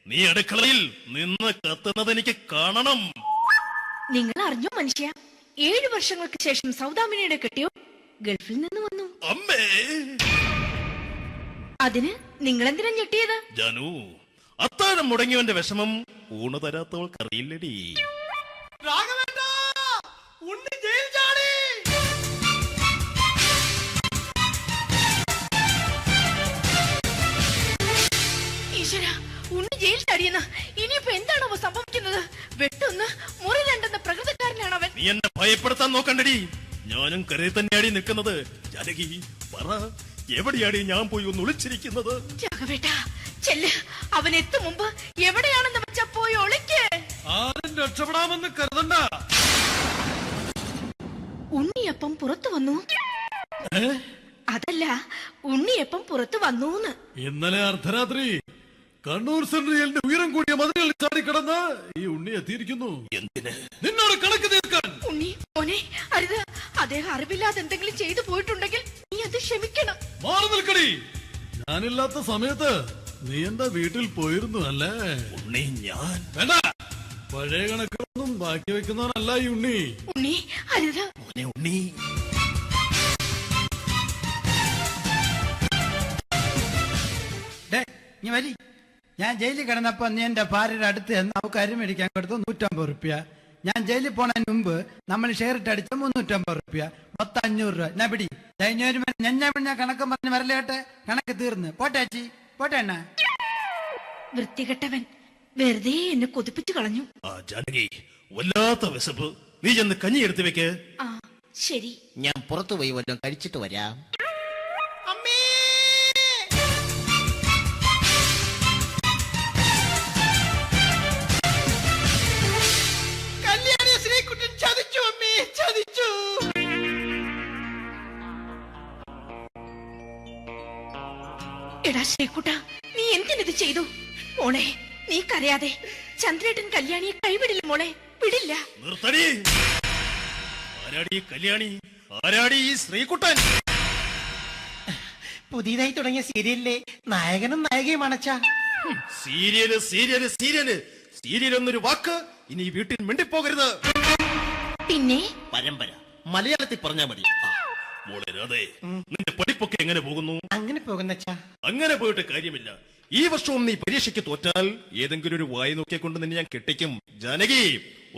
നീ അടുക്കളയിൽ നിന്ന് കത്തുന്നത് എനിക്ക് കാണണം. നിങ്ങൾ അറിഞ്ഞോ മനുഷ്യ, 7 വർഷങ്ങൾക്ക് ശേഷം സൗദാമിനിയുടെ കെട്ടിയോ ഗൾഫിൽ നിന്ന് വന്നു. അമ്മേ, അതിന് നിങ്ങൾ എന്തിനാ ഞെട്ടിയത്? ജാനു, അത്താഴം മുടങ്ങിയവന്റെ വിഷമം ഊണ് തരാത്തവൾക്ക് അറിയില്ലടി. ഈശ്വര, ഉണ്ണി ജയിൽ ചാടിയെന്ന്. ഇനിയിപ്പോ എന്താണോ സംഭവിക്കുന്നത്? വെട്ടൊന്ന് മുറി രണ്ടെന്ന പ്രകൃതക്കാരനാണ് അവൻ. നീ എന്നെ ഭയപ്പെടുത്താൻ നോക്കണ്ടടി. ഞാനും കരയിൽ തന്നെയാടി നിൽക്കുന്നത്. ജാനകി, പറ, എവിടെയാടി ഞാൻ പോയി ഒന്ന് ഒളിച്ചിരിക്കുന്നത്? രാഘവേട്ടാ, ചെല്ല്. അവൻ എത്തും മുമ്പ് എവിടെയാണെന്ന് വെച്ചാ പോയി ഒളിക്ക്. ആരും രക്ഷപ്പെടാമെന്ന് കരുതണ്ട. ഉണ്ണിയപ്പം പുറത്തു വന്നു. അതല്ല, ഉണ്ണിയപ്പം പുറത്തു വന്നൂന്ന്. ഇന്നലെ അർദ്ധരാത്രി കണ്ണൂർ സെൻട്രലിന്റെ ഉയരം കൂടിയ മതിലുകളിൽ ചാടിക്കിടന്ന് ഈ ഉണ്ണി എത്തിയിരിക്കുന്നു. നിന്നോട് കണക്ക് തീർക്കാൻ. ഉണ്ണി മോനെ, അരുത്. അദ്ദേഹം അറിവില്ലാതെ എന്തെങ്കിലും ചെയ്തു പോയിട്ടുണ്ടെങ്കിൽ നീ അത് ക്ഷമിക്കണം. മാറി നിൽക്കടി. ഞാനില്ലാത്ത സമയത്ത് നീ എന്റെ വീട്ടിൽ പോയിരുന്നു അല്ലേ? ഉണ്ണി, ഞാൻ വേണ്ട. പഴയ കണക്കൊന്നും ബാക്കി വെക്കുന്നവനല്ല ഈ ഉണ്ണി. ഉണ്ണി, അരുത്. ഉണ്ണി, ഞാൻ ജയിലിൽ കിടന്നപ്പോ നീ എന്റെ ഭാര്യയുടെ അടുത്ത് നമുക്ക് അരി മേടിക്കാൻ കൊടുത്തു 150 റുപ്യ. ഞാൻ ജയിലിൽ പോണതിന് മുമ്പ് നമ്മൾ ഷെയർ ഇട്ട് അടിച്ച 350 റുപ്യ, മൊത്തം 500 രൂപ. ഞാൻ പിടി. ഞാൻ കണക്ക് പറഞ്ഞ് വരലേട്ടെ. കണക്ക് തീർന്ന്. പോട്ടെ അച്ചി, പോട്ടെ അണ്ണ. വൃത്തികെട്ടവൻ വെറുതെ എന്നെ കൊതിപ്പിച്ചു കളഞ്ഞു. ജാനകി, വല്ലാത്ത വിശപ്പ്. നീ ചെന്ന് കഞ്ഞി എടുത്തു വെക്ക്. ആ ശരി. ഞാൻ പുറത്തു പോയി വല്ലതും കഴിച്ചിട്ട് വരാം. എടാ ശ്രീകുട്ട, നീ എന്തിനിത് ചെയ്തു? മോളെ, നീ കരയാതെ. ചന്ദ്രേട്ടൻ കല്യാണിയെ കൈവിടില്ല മോളെ, വിടില്ല. നിർത്തടി. ആരാടി കല്യാണി? ആരാടി ഈ ശ്രീകുട്ടൻ? പുതിയതായി തുടങ്ങിയ സീരിയലിലെ നായകനും നായികയും അണച്ചാ. സീരിയല് സീരിയല് സീരിയല് സീരിയൽ എന്നൊരു വാക്ക് ഇനി വീട്ടിൽ മിണ്ടിപ്പോകരുത്. പിന്നെ പരമ്പര മലയാളത്തിൽ പറഞ്ഞാ മതി. മോളെ രാധേ, നിന്റെ പഠിപ്പൊക്കെ എങ്ങനെ പോകുന്നു? അങ്ങനെ പോകുന്നച്ചാ. അങ്ങനെ പോയിട്ട് കാര്യമില്ല. ഈ വർഷവും നീ പരീക്ഷയ്ക്ക് തോറ്റാൽ ഏതെങ്കിലും ഒരു വായി നോക്കിക്കൊണ്ട് നിന്നെ ഞാൻ കെട്ടിക്കും. ജാനകി,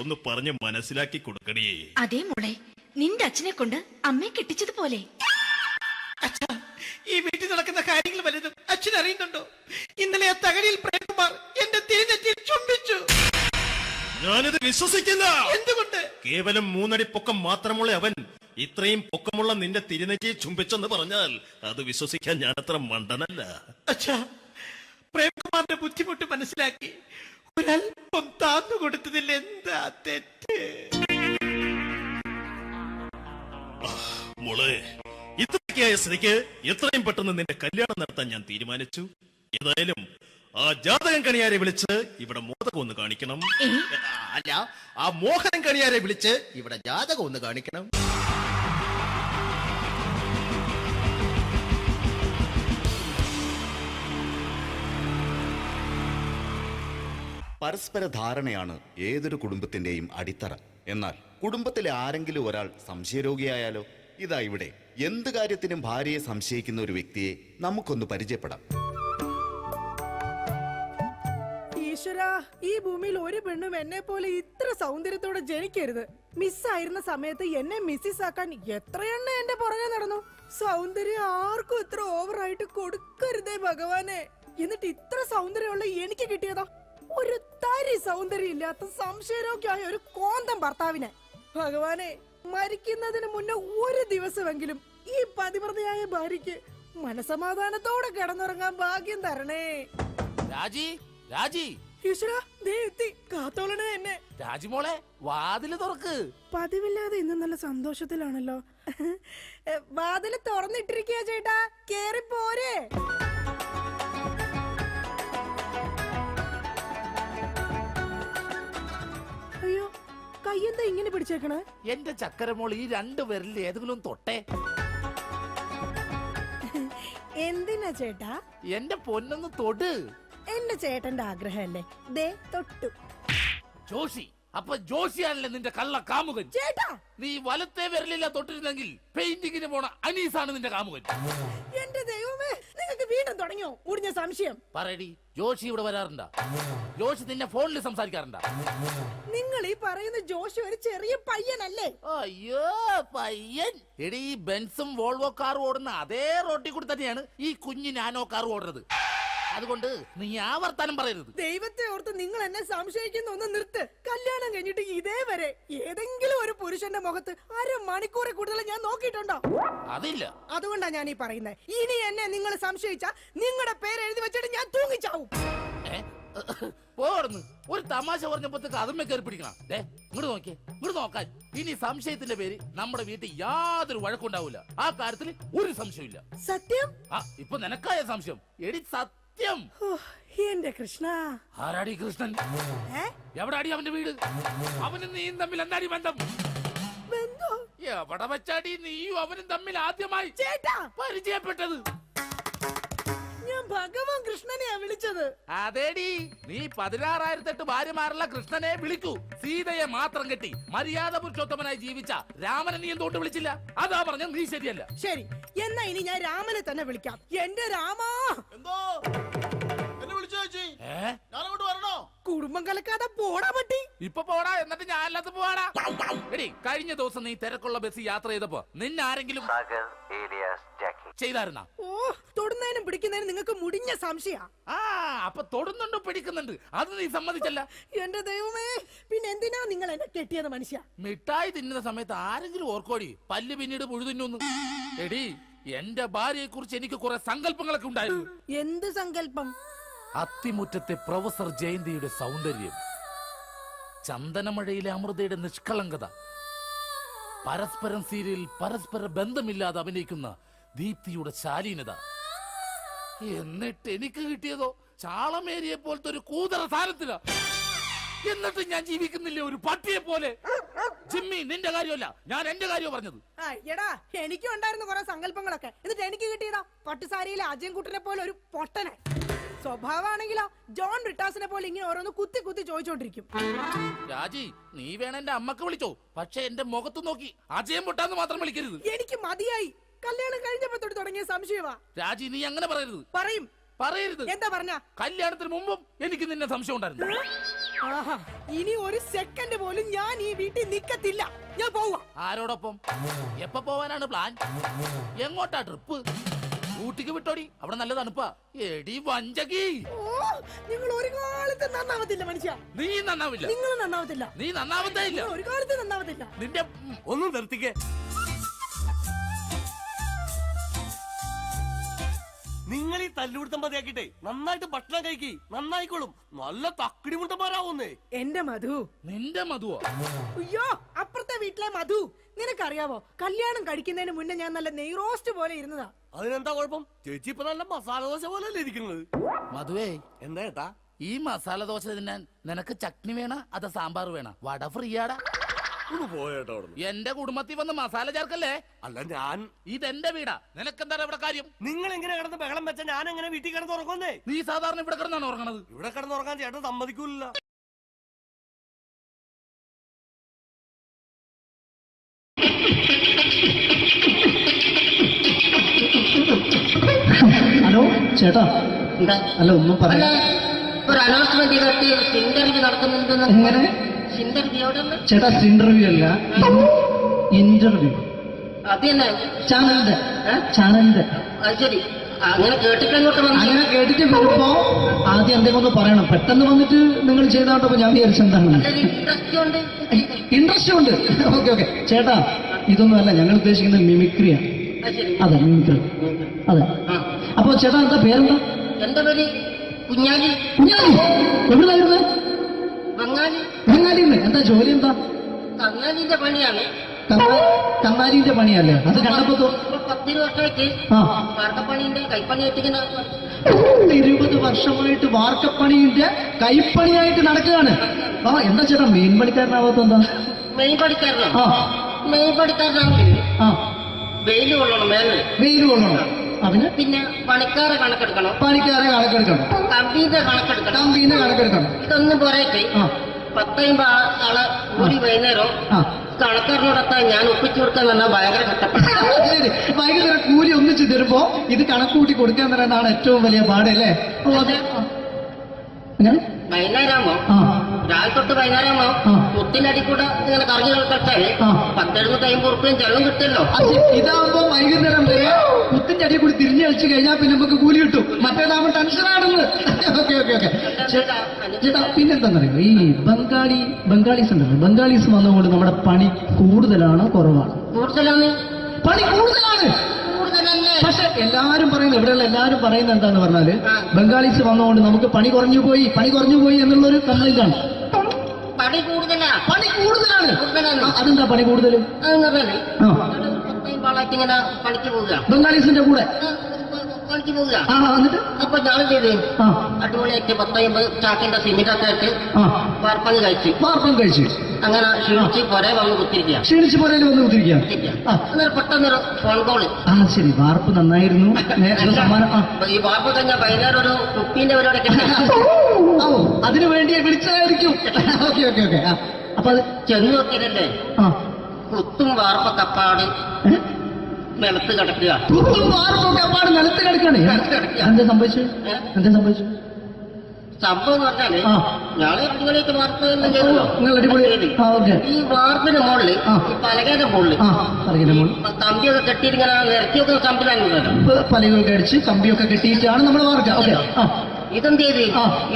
ഒന്ന് പറഞ്ഞ് മനസ്സിലാക്കി കൊടുക്കണേ. അതേ മോളെ, നിന്റെ അച്ഛനെ കൊണ്ട് അമ്മയെ കെട്ടിച്ചതുപോലെ. അച്ഛാ, ഈ വീട്ടിൽ നടക്കുന്ന കാര്യങ്ങൾ വലുതും അച്ഛൻ അറിയുന്നുണ്ടോ? ഇന്നലെ ആ തകഴിയിൽ പ്രേംകുമാർ എന്റെ തിരിഞ്ഞെറ്റിയിൽ ചുംബിച്ചു. ഞാനിത് വിശ്വസിക്കില്ല. എന്തുകൊണ്ട്? കേവലം 3 അടി പൊക്കം മാത്രമുള്ള അവൻ ഇത്രയും പൊക്കമുള്ള നിന്റെ തിരുനെറ്റിയെ ചുംബിച്ചെന്ന് പറഞ്ഞാൽ അത് വിശ്വസിക്കാൻ ഞാൻ അത്ര മണ്ടനല്ല. അച്ഛാ, പ്രേംകുമാറിന്റെ ബുദ്ധിമുട്ട് മനസ്സിലാക്കി ഒരല്പം താന്നു കൊടുത്തതിൽ എന്താ തെറ്റ്? മോളെ, ഇത്രയ്ക്കായ സ്ഥിതിക്ക് എത്രയും പെട്ടെന്ന് നിന്റെ കല്യാണം നടത്താൻ ഞാൻ തീരുമാനിച്ചു. ഏതായാലും ആ ജാതകം കണിയാരെ വിളിച്ച് ഇവിടെ മോദകം ഒന്ന് കാണിക്കണം. അല്ല, ആ മോഹനം കണിയാരെ വിളിച്ച് ഇവിടെ ജാതകം ഒന്ന് കാണിക്കണം. പരസ്പര ധാരണയാണ് ഏതൊരു കുടുംബത്തിന്റെയും അടിത്തറ. എന്നാൽ കുടുംബത്തിലെ ആരെങ്കിലും ഒരാൾ സംശയരോഗിയായാലോ? ഇതാ ഇവിടെ എന്ത് കാര്യത്തിനും ഭാര്യയെ സംശയിക്കുന്ന ഒരു വ്യക്തിയെ നമുക്കൊന്ന് പരിചയപ്പെടാം. ഈശ്വരാ, ഈ ഭൂമിയിൽ ഒരു പെണ്ണും എന്നെ പോലെ ഇത്ര സൗന്ദര്യത്തോടെ ജനിക്കരുത്. മിസ്സായിരുന്ന സമയത്ത് എന്നെ മിസ്സിസ് ആക്കാൻ എത്രയെണ്ണ എന്റെ പുറകെ നടന്നു. സൗന്ദര്യം ആർക്കും ഇത്ര ഓവറായിട്ട് കൊടുക്കരുതേ ഭഗവാനെ. എന്നിട്ട് ഇത്ര സൗന്ദര്യമുള്ള എനിക്ക് കിട്ടിയതോ ഒരു തരി സൗന്ദര്യം ഇല്ലാത്ത സംശയരോഗ്യമായ ഒരു കോന്തം ഭർത്താവിനെ. ഭഗവാനെ, മരിക്കുന്നതിന് മുന്നേ ഒരു ദിവസമെങ്കിലും ഈ പതിവ്രതയായ ഭാര്യയ്ക്ക് മനസമാധാനത്തോടെ കിടന്നുറങ്ങാൻ ഭാഗ്യം തരണേ. രാജി, രാജി, ഈശ്വരാ, ദേ എത്തി. കാത്തോളണേ എന്നെ. രാജിമോളെ, വാതില് തുറക്ക്. പതിവില്ലാതെ ഇന്ന് നല്ല സന്തോഷത്തിലാണല്ലോ. വാതില് തുറന്നിട്ടിരിക്കുക ചേട്ടാ, കേറി പോരെ. അയ്യോ, കയ്യെന്താ ഇങ്ങനെ പിടിച്ചേക്കണേ? എന്റെ ചക്കരമോൾ ഈ 2 വിരലിൽ ഏതെങ്കിലും തൊട്ടേ. എന്തിനാ ചേട്ടാ? എന്റെ പൊന്നൊന്ന് തൊട്. എന്റെ ചേട്ടന്റെ ആഗ്രഹമല്ലേ, ദേ തൊട്ടു. ജോഷി, അപ്പൊ ജോഷിയാണല്ലേ നിന്റെ കള്ള കാമുകൻ? ചേട്ടാ, നീ വലത്തെ വിരലില്ല തൊട്ടിരുന്നെങ്കിൽ പെയിന്റിങ്ങിന് പോണ അനീസാണ് നിന്റെ കാമുകൻ. എന്റെ ദൈവമേ, നിങ്ങൾക്ക് വീണ്ടും തുടങ്ങിയോ ഉടിഞ്ഞ സംശയം? പറയടി, ജോഷി ഇവിടെ വരാറുണ്ടാ? ജോഷി നിന്നെ ഫോണിൽ സംസാരിക്കാറുണ്ടാ? നിങ്ങൾ ഈ പറയുന്ന ജോഷി ഒരു ചെറിയ പയ്യനല്ലേ? അയ്യോ, പയ്യൻ. എടി, ഈ ബെൻസും വോൾവോ കാറും ഓടുന്ന അതേ റോട്ടിൽ കൂടി തന്നെയാണ് ഈ കുഞ്ഞു നാനോ കാർ ഓടുന്നത്. അതുകൊണ്ട് നീ ആ വർത്താനം പറയരുത്. ദൈവത്തെ ഓർത്ത് നിങ്ങൾ എന്നെ സംശയിക്കുന്ന ഒന്ന് നിർത്ത്. കല്യാണം കഴിഞ്ഞിട്ട് ഇതേവരെ ഏതെങ്കിലും ഒരു പുരുഷന്റെ മുഖത്ത് 1/2 മണിക്കൂറിൽ കൂടുതൽ ഞാൻ നോക്കിയിട്ടുണ്ടോ? അതില്ല. അതുകൊണ്ടാ ഞാൻ ഈ പറയുന്നത്. ഇനി എന്നെ നിങ്ങൾ സംശയിച്ചാ നിങ്ങളുടെ പേര് എഴുതി വെച്ചിട്ട് ഞാൻ തൂങ്ങിച്ചാവും. പോർന്ന് ഒരു തമാശ പറഞ്ഞപ്പോഴത്തേക്ക് അതുമ്മ കയറി പിടിക്കണം. ഇങ്ങോട്ട് നോക്കിയേ, ഇങ്ങോട്ട് നോക്കാൻ. ഇനി സംശയത്തിന്റെ പേര് നമ്മുടെ വീട്ടിൽ യാതൊരു വഴക്കുണ്ടാവില്ല. ആ കാര്യത്തിൽ ഒരു സംശയമില്ല. സത്യം? ഇപ്പൊ നിനക്കായ സംശയം. എടി സത്യം. എന്റെ കൃഷ്ണ. ആരാടി കൃഷ്ണൻ? എവിടാടി അവന്റെ വീട്? അവനും നീയും തമ്മിൽ എന്താടി ബന്ധം? എവിടെ വെച്ചാടി നീയും അവനും തമ്മിൽ ആദ്യമായി പരിചയപ്പെട്ടത്? ഞാൻ ഭഗവാൻ കൃഷ്ണനെയാ വിളിച്ചത്. അതേടി, നീ 16,008 ഭാര്യമാരുള്ള കൃഷ്ണനെ വിളിക്കൂ. സീതയെ മാത്രം കെട്ടി മര്യാദ പുരുഷോത്തമനായി ജീവിച്ച രാമനെ നീ എന്തുകൊണ്ട് വിളിച്ചില്ല? അതാ പറഞ്ഞ നീ ശരിയല്ല. ശരി, എന്നാ ഇനി ഞാൻ രാമനെ തന്നെ വിളിക്കാം. എന്റെ രാമാ. എന്തോ എന്നെ വിളിച്ചു ചേച്ചി? ഞാനങ്ങോട്ട് വരണോ? കുടുംബം കലക്കാതെ പോടാ പറ്റി. ഇപ്പൊ പോടാ, എന്നിട്ട് ഞാൻ അല്ലാത്ത പോവാടാ. എടി, കഴിഞ്ഞ ദിവസം നീ തിരക്കുള്ള ബസ് യാത്ര ചെയ്തപ്പോ നിന്നെ ആരെങ്കിലും ചെയ്തായിരുന്ന? ഓ, തൊടുന്നതിനും പിടിക്കുന്നതിനും നിങ്ങൾക്ക് മുടിഞ്ഞ സംശയ. അപ്പൊ തൊടുന്നുണ്ട്, പിടിക്കുന്നുണ്ട്, അത് നീ സമ്മതിച്ചല്ല. എന്റെ ദൈവമേ, പിന്നെ എന്തിനാ നിങ്ങൾ എന്നെ കെട്ടിയത് മനുഷ്യ? മിഠായി തിന്നുന്ന സമയത്ത് ആരെങ്കിലും ഓർക്കോടി പല്ല് പിന്നീട് മുഴുതിന്നു? എടി, എന്റെ ഭാര്യയെ കുറിച്ച് എനിക്ക് കുറെ സങ്കല്പങ്ങളൊക്കെ ഉണ്ടായിരുന്നു. എന്ത് സങ്കല്പം? അത്തിമുറ്റത്തെ പ്രൊഫസർ ജയന്തിയുടെ സൗന്ദര്യം, ചന്ദനമഴയിലെ അമൃതയുടെ നിഷ്കളങ്കത, പരസ്പരം സീരിയലിൽ പരസ്പര ബന്ധമില്ലാതെ അഭിനയിക്കുന്ന ദീപ്തിയുടെ ശാലീനത. എന്നിട്ട് എനിക്ക് കിട്ടിയതോ ചാളമേരിയെ പോലത്തെ ഒരു കൂതറ സാധനത്തില. എന്നിട്ട് ഞാൻ ജീവിക്കുന്നില്ലേ ഒരു പട്ടിയെ പോലെ? ജിമ്മി, നിന്റെ കാര്യമല്ല, ഞാൻ എന്റെ കാര്യം പറഞ്ഞത്. എടാ, എനിക്കും ഉണ്ടായിരുന്നു കുറെ സങ്കല്പങ്ങളൊക്കെ. എന്നിട്ട് എനിക്ക് കിട്ടിയതാ പട്ടുസാരിയിലെ അജയൻകുട്ടനെ പോലെ ഒരു പൊട്ടനെ. സ്വഭാവമാണെങ്കിലോ ജോൺ റിട്ടാസിനെ പോലെ ഇങ്ങനെ ഓരോന്ന് കുത്തി കുത്തി ചോദിച്ചോണ്ടിരിക്കും. രാജി, നീ വേണം എന്റെ അമ്മക്ക് വിളിച്ചോ, പക്ഷെ എന്റെ മുഖത്ത് നോക്കി അജയം പൊട്ടാന്ന് മാത്രം വിളിക്കരുത്. എനിക്ക് മതിയായി. കല്യാണം കഴിഞ്ഞപ്പോ തൊട്ട് തുടങ്ങിയ സംശയമാ. രാജി, നീ അങ്ങനെ പറയരുത്. പറയും. പറയരുത്. എന്താ പറഞ്ഞ? കല്യാണത്തിന് മുമ്പും എനിക്ക് നിന്നെ സംശയം ഉണ്ടായിരുന്നു. ഇനി ഒരു സെക്കൻഡ് പോലും ഞാൻ ഈ വീട്ടിൽ നിക്കത്തില്ല. ഞാൻ പോവാ. ആരോടൊപ്പം? എപ്പോ പോവാനാണ് പ്ലാൻ? എങ്ങോട്ടാ ട്രിപ്പ്? ഊട്ടിക്ക് വിട്ടോടി, അവിടെ നല്ല തണുപ്പാ. എടി വഞ്ചകി, നിങ്ങൾ ഒരു കാലത്ത് നന്നാവത്തില്ല മനുഷ്യ. നീ നന്നാവില്ല. നിങ്ങൾ നന്നാവത്തില്ല. നീ നന്നാവത്തേ ഇല്ല. ഒരു കാലത്ത് നന്നാവത്തില്ല. നിന്റെ ഒന്നും നിർത്തിക്കേ. നിങ്ങൾ ഈ തല്ലുപിടുത്തം മതിയാക്കിട്ടെ നന്നായിട്ട് ഭക്ഷണം കഴിക്കി, നന്നായിക്കോളും. നല്ല തക്കിടി മുട്ടന്മാരാവുന്നേ. എന്റെ മധു. നിന്റെ മധുവോ? അയ്യോ, അപ്പുറത്തെ വീട്ടിലെ മധു. നിനക്കറിയാവോ, കല്യാണം കഴിക്കുന്നതിന് മുന്നേ ഞാൻ നല്ല നെയ് റോസ്റ്റ് പോലെ ഇരുന്നതാ. അതിനെന്താ കുഴപ്പം? ചേച്ചി ഇപ്പൊ നല്ല മസാല ദോശ പോലെ അല്ലേ ഇരിക്കുന്നത്? മധുവേ, എന്താ ഏട്ടാ? ഈ മസാല ദോശ തിന്നാൻ നിനക്ക് ചട്നി വേണ അതോ സാമ്പാർ വേണ? വട ഫ്രീയാടാ. എന്റെ കുടുംബത്തിൽ വന്ന് മസാല ചേർക്കല്ലേ. അല്ല, ഞാൻ ഇതെന്റെ വീടാ, നിനക്കെന്താണ് ഇവിടെ കാര്യം? നിങ്ങൾ എങ്ങനെ കിടന്ന് ബഹളം വെച്ചാൽ ഞാൻ എങ്ങനെ വീട്ടിൽ കിടന്ന് ഉറങ്ങുന്നേ? നീ സാധാരണ ഇവിടെ കിടന്നാണ് ഉറങ്ങണത്. ഇവിടെ കിടന്ന് ഉറങ്ങാൻ ചേട്ടൻ സമ്മതിക്കൂല. ഹലോ ചേട്ടാ, എന്താ അല്ല ഒന്നും പറയാ. ഒരു അനൗൺസ്മെന്റ് ചെയ്തിട്ട് ഇന്റർവ്യൂ നടക്കുന്നുണ്ടെന്ന്. എങ്ങനെ ഇന്റർവ്യൂ ചേട്ടാ? ഇന്റർവ്യൂ അല്ല, ഇന്റർവ്യൂ. അത് തന്നെ ചാനലിന്റെ. അത് ശരി, അങ്ങനെ കേട്ടിട്ട് അങ്ങോട്ട് വന്നു. അങ്ങനെ കേട്ടിട്ട് വരുമ്പോ ആദ്യം എന്തെങ്കിലും ഒന്ന് പറയണം. പെട്ടെന്ന് വന്നിട്ട് നിങ്ങൾ ചെയ്താട്ടപ്പോ ഞാൻ വിചാരിച്ചെന്താണ് ഇൻട്രസ്റ്റ് ഉണ്ട്. ഓക്കെ ഓക്കെ ചേട്ടാ, ഇതൊന്നും അല്ല ഞങ്ങൾ ഉദ്ദേശിക്കുന്നത് മിമിക്രിയാണ്. അതെ മിമിക്രി, അതെ. അപ്പൊ ചേട്ടാ എന്താ പേരെന്താ? എന്റെ പേര് കുഞ്ഞാലി. കുഞ്ഞാലി എവിടുന്നായിരുന്നു? ബംഗാളി. ബംഗാളിന്ന്. എന്താ ജോലി എന്താ? കങ്ങാലിന്റെ പണിയാണ്. കന്നാലിന്റെ പണിയല്ലേ? അത് കണ്ടപ്പോ 10 വർഷമായിട്ട് വാർക്കപ്പണിന്റെ കൈപ്പണിയായിട്ട് 20 വർഷമായിട്ട് വാർക്കപ്പണിന്റെ കൈപ്പണിയായിട്ട് നടക്കുകയാണ്. ആ എന്താ ചേട്ടാ മെയിൻ പണിക്കാരനാവാത്ത എന്താ? മെയിൻ പണിക്കാരനോ? മെയിൻ പണിക്കാരനാണെങ്കിൽ വെയിൽ കൊള്ളണം, വെയിൽ കൊള്ളണം. അതിന് പിന്നെ പണിക്കാരെ കണക്കെടുക്കണം, കമ്പീന്റെ കണക്കെടുക്കണം. ഇതൊന്നും പോരേക്ക് 10-50 ആളെ ഒരു വൈകുന്നേരം കണക്കാരനോടൊക്കെ ഞാൻ ഒപ്പിച്ചു കൊടുക്കാൻ പറഞ്ഞാൽ ഭയങ്കര കഷ്ടപ്പെട്ടു. വൈകുന്നേരം കൂലി ഒന്നിച്ച് തരുമ്പോ ഇത് കണക്കൂട്ടി കൊടുക്കാൻ തരാനാണ് ഏറ്റവും വലിയ പാടല്ലേ? വൈകുന്നേരമാകുമ്പോ രാവിലെ തൊട്ട് വൈകുന്നേരമാകുമ്പോ മുത്തിനടി കൂടെ ഇങ്ങനെ കറങ്ങി കളിച്ചാല് 10-70-50 ഉറുപ്പിയും ചെലവും കിട്ടുമല്ലോ. ഇതാകുമ്പോ വൈകുന്നേരം വരെ മുത്തിന്റെ അടി കൂടി തിരിഞ്ഞു കളിച്ചു കഴിഞ്ഞാൽ പിന്നെ നമുക്ക് കൂലി കിട്ടും. മറ്റേതാകുമ്പോ ടെൻഷനാണെന്ന്. ഓക്കെ ഓക്കെ ഓക്കെ ചേട്ടാ, പിന്നെന്താന്നറിയോ, ഈ ബംഗാളീസ് ഉണ്ടല്ലോ, ബംഗാളീസ് വന്നുകൊണ്ട് നമ്മുടെ പണി കൂടുതലാണോ കുറവാണ്? കൂടുതലാണ്. പണി കൂടുതലാണ്. പക്ഷെ എല്ലാരും പറയുന്നത്, ഇവിടെയുള്ള എല്ലാരും പറയുന്നത് എന്താന്ന് പറഞ്ഞാല് ബംഗാളീസ് വന്നുകൊണ്ട് നമുക്ക് പണി കുറഞ്ഞു പോയി എന്നുള്ളൊരു കംപ്ലൈന്റ് ആണ്. പണി കൂടുതലാണ്. അതെന്താ പണി കൂടുതൽ? പണിക്ക് പോവുക ബംഗാളീസിന്റെ കൂടെ പണിക്ക് പോവുക. എന്നിട്ട് അപ്പൊ ഞാൻ ചെയ്ത് അടിപൊളിയായിട്ട് 10-50 ചാക്കിന്റെ സിമെന്റൊക്കെ ആയിട്ട് വാർപ്പങ്ങ് കഴിച്ചു. അങ്ങനെ ക്ഷീണിച്ച് പുറേ വന്ന് കുത്തിരിക്കുക. പെട്ടെന്നൊരു ഫോൺ കോള്. ശരി, വാർപ്പ് നന്നായിരുന്നു. ഈ വാർപ്പ് കഴിഞ്ഞ വൈകുന്നേരം ഒരു കുപ്പീന്റെ പരിപാടി അതിനു വേണ്ടി വിളിച്ചതായിരിക്കും. Okay okay okay. അപ്പൊ അത് ചെന്ന് നോക്കിയതല്ലേ, കുത്തും വാർപ്പ കപ്പാട് നിലത്ത് കിടക്കുക. നിലത്ത് കിടക്കാണ്. എന്താ സംഭവിച്ചു? സംഭവം എന്ന് പറഞ്ഞാല് ഞാള് അടിപൊളിയായിട്ട് വാർപ്പ് ഈ വാർപ്പിന്റെ മുകളില് ഈ പലകയുടെ മുകളില് കമ്പിയൊക്കെ കെട്ടിയിട്ട് നിരത്തിയൊക്കെ സംവിധാനം പലകൊക്കെ അടിച്ച് കമ്പിയൊക്കെ കെട്ടിയിട്ടാണ് നമ്മൾ വാർക്കുക. ഓക്കെ. ഇതെന്ത് ചെയ്ത്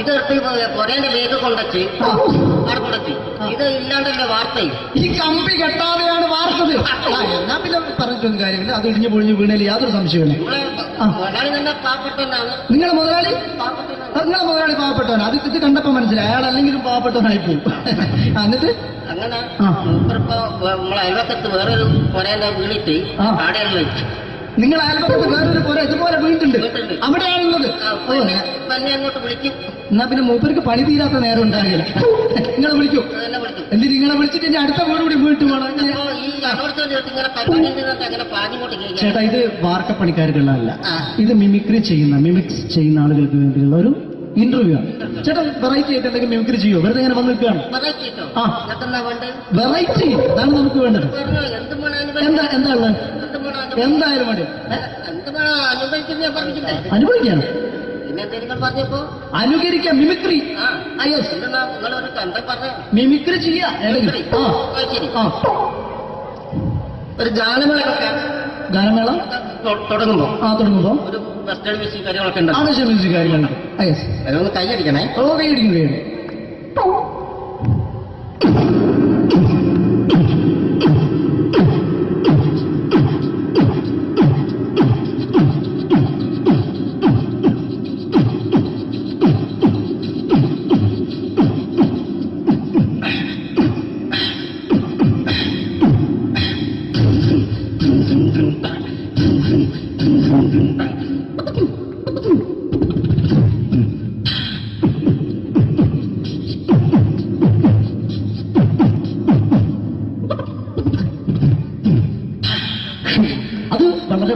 ഇതെടുത്ത് കൊറേന്റെ വേഗം കൊണ്ടച്ച് അവിടെ കൊണ്ടച്ച് ഇത് ഇല്ലാണ്ടല്ലേ വാർത്തയും. ഈ കമ്പി കെട്ടാതെയാണ് വാർത്തത്. എന്നാ പിന്നെ പറഞ്ഞിട്ടൊന്നും കാര്യമില്ല. അത് ഇടിഞ്ഞു പൊളിഞ്ഞു വീണേൽ യാതൊരു സംശയമില്ല. മുതലാളി തന്നെ പാവപ്പെട്ടവനാണ്. നിങ്ങളെ മുതലാളി പാവപ്പെട്ടവനാണ്. അത് ഇത് കണ്ടപ്പോ മനസ്സിലായി അയാൾ അല്ലെങ്കിലും പാവപ്പെട്ടവനായി പോകും. എന്നിട്ട് അങ്ങനെ ഇപ്പൊ നമ്മളെ അയൽവക്കത്ത് വേറൊരു കൊറേന്റെ വീണിട്ട് ആടെയാണ് വെച്ചു. നിങ്ങൾ അയൽപക്കത്ത് വേറൊരു പോലെ ഇതുപോലെ വീണ്ടുണ്ട്, അവിടെയാണുള്ളത്. അങ്ങോട്ട് വിളിക്കും. എന്നാ പിന്നെ മൂപ്പർക്ക് പണി തീരാത്ത നേരം ഉണ്ടാകില്ല. നിങ്ങളെ വിളിക്കും. എന്നിട്ട് നിങ്ങളെ വിളിച്ചിട്ട് ഇനി അടുത്ത വീട് കൂടി വീട്ടു പോകണം. ചേട്ടാ, ഇത് വാർക്കപ്പണിക്കാർക്കുള്ളതല്ല, ഇത് മിമിക്സ് ചെയ്യുന്ന ആളുകൾക്ക് വേണ്ടിയുള്ള ഒരു ഇന്റർവ്യൂ ആണ്. ചേട്ടാ, വെറൈറ്റി ആയിട്ട് എന്തെങ്കിലും മിമിക്രി ചെയ്യോ? വെറുതെ ഇങ്ങനെ വന്ന് നിൽക്കുകയാണ്. വെറൈറ്റി അതാണ് നമുക്ക് വേണ്ടത്. എന്താ ഉള്ളത്? എന്തായാലും മതി. അനുഭവിക്കാണ്, അനുകരിക്കാം. മിമിക്രി മിമിക്രി ചെയ്യാ. ഒരു ഗാനമേള തുടങ്ങുമ്പോ ഒരു വെസ്റ്റേൺ മ്യൂസിക് കാര്യങ്ങളൊക്കെ ഉണ്ട്. മ്യൂസിക് കാര്യങ്ങളുണ്ട്. അതൊന്ന് കൈയടിക്കണേ. കൈയടിക്കും.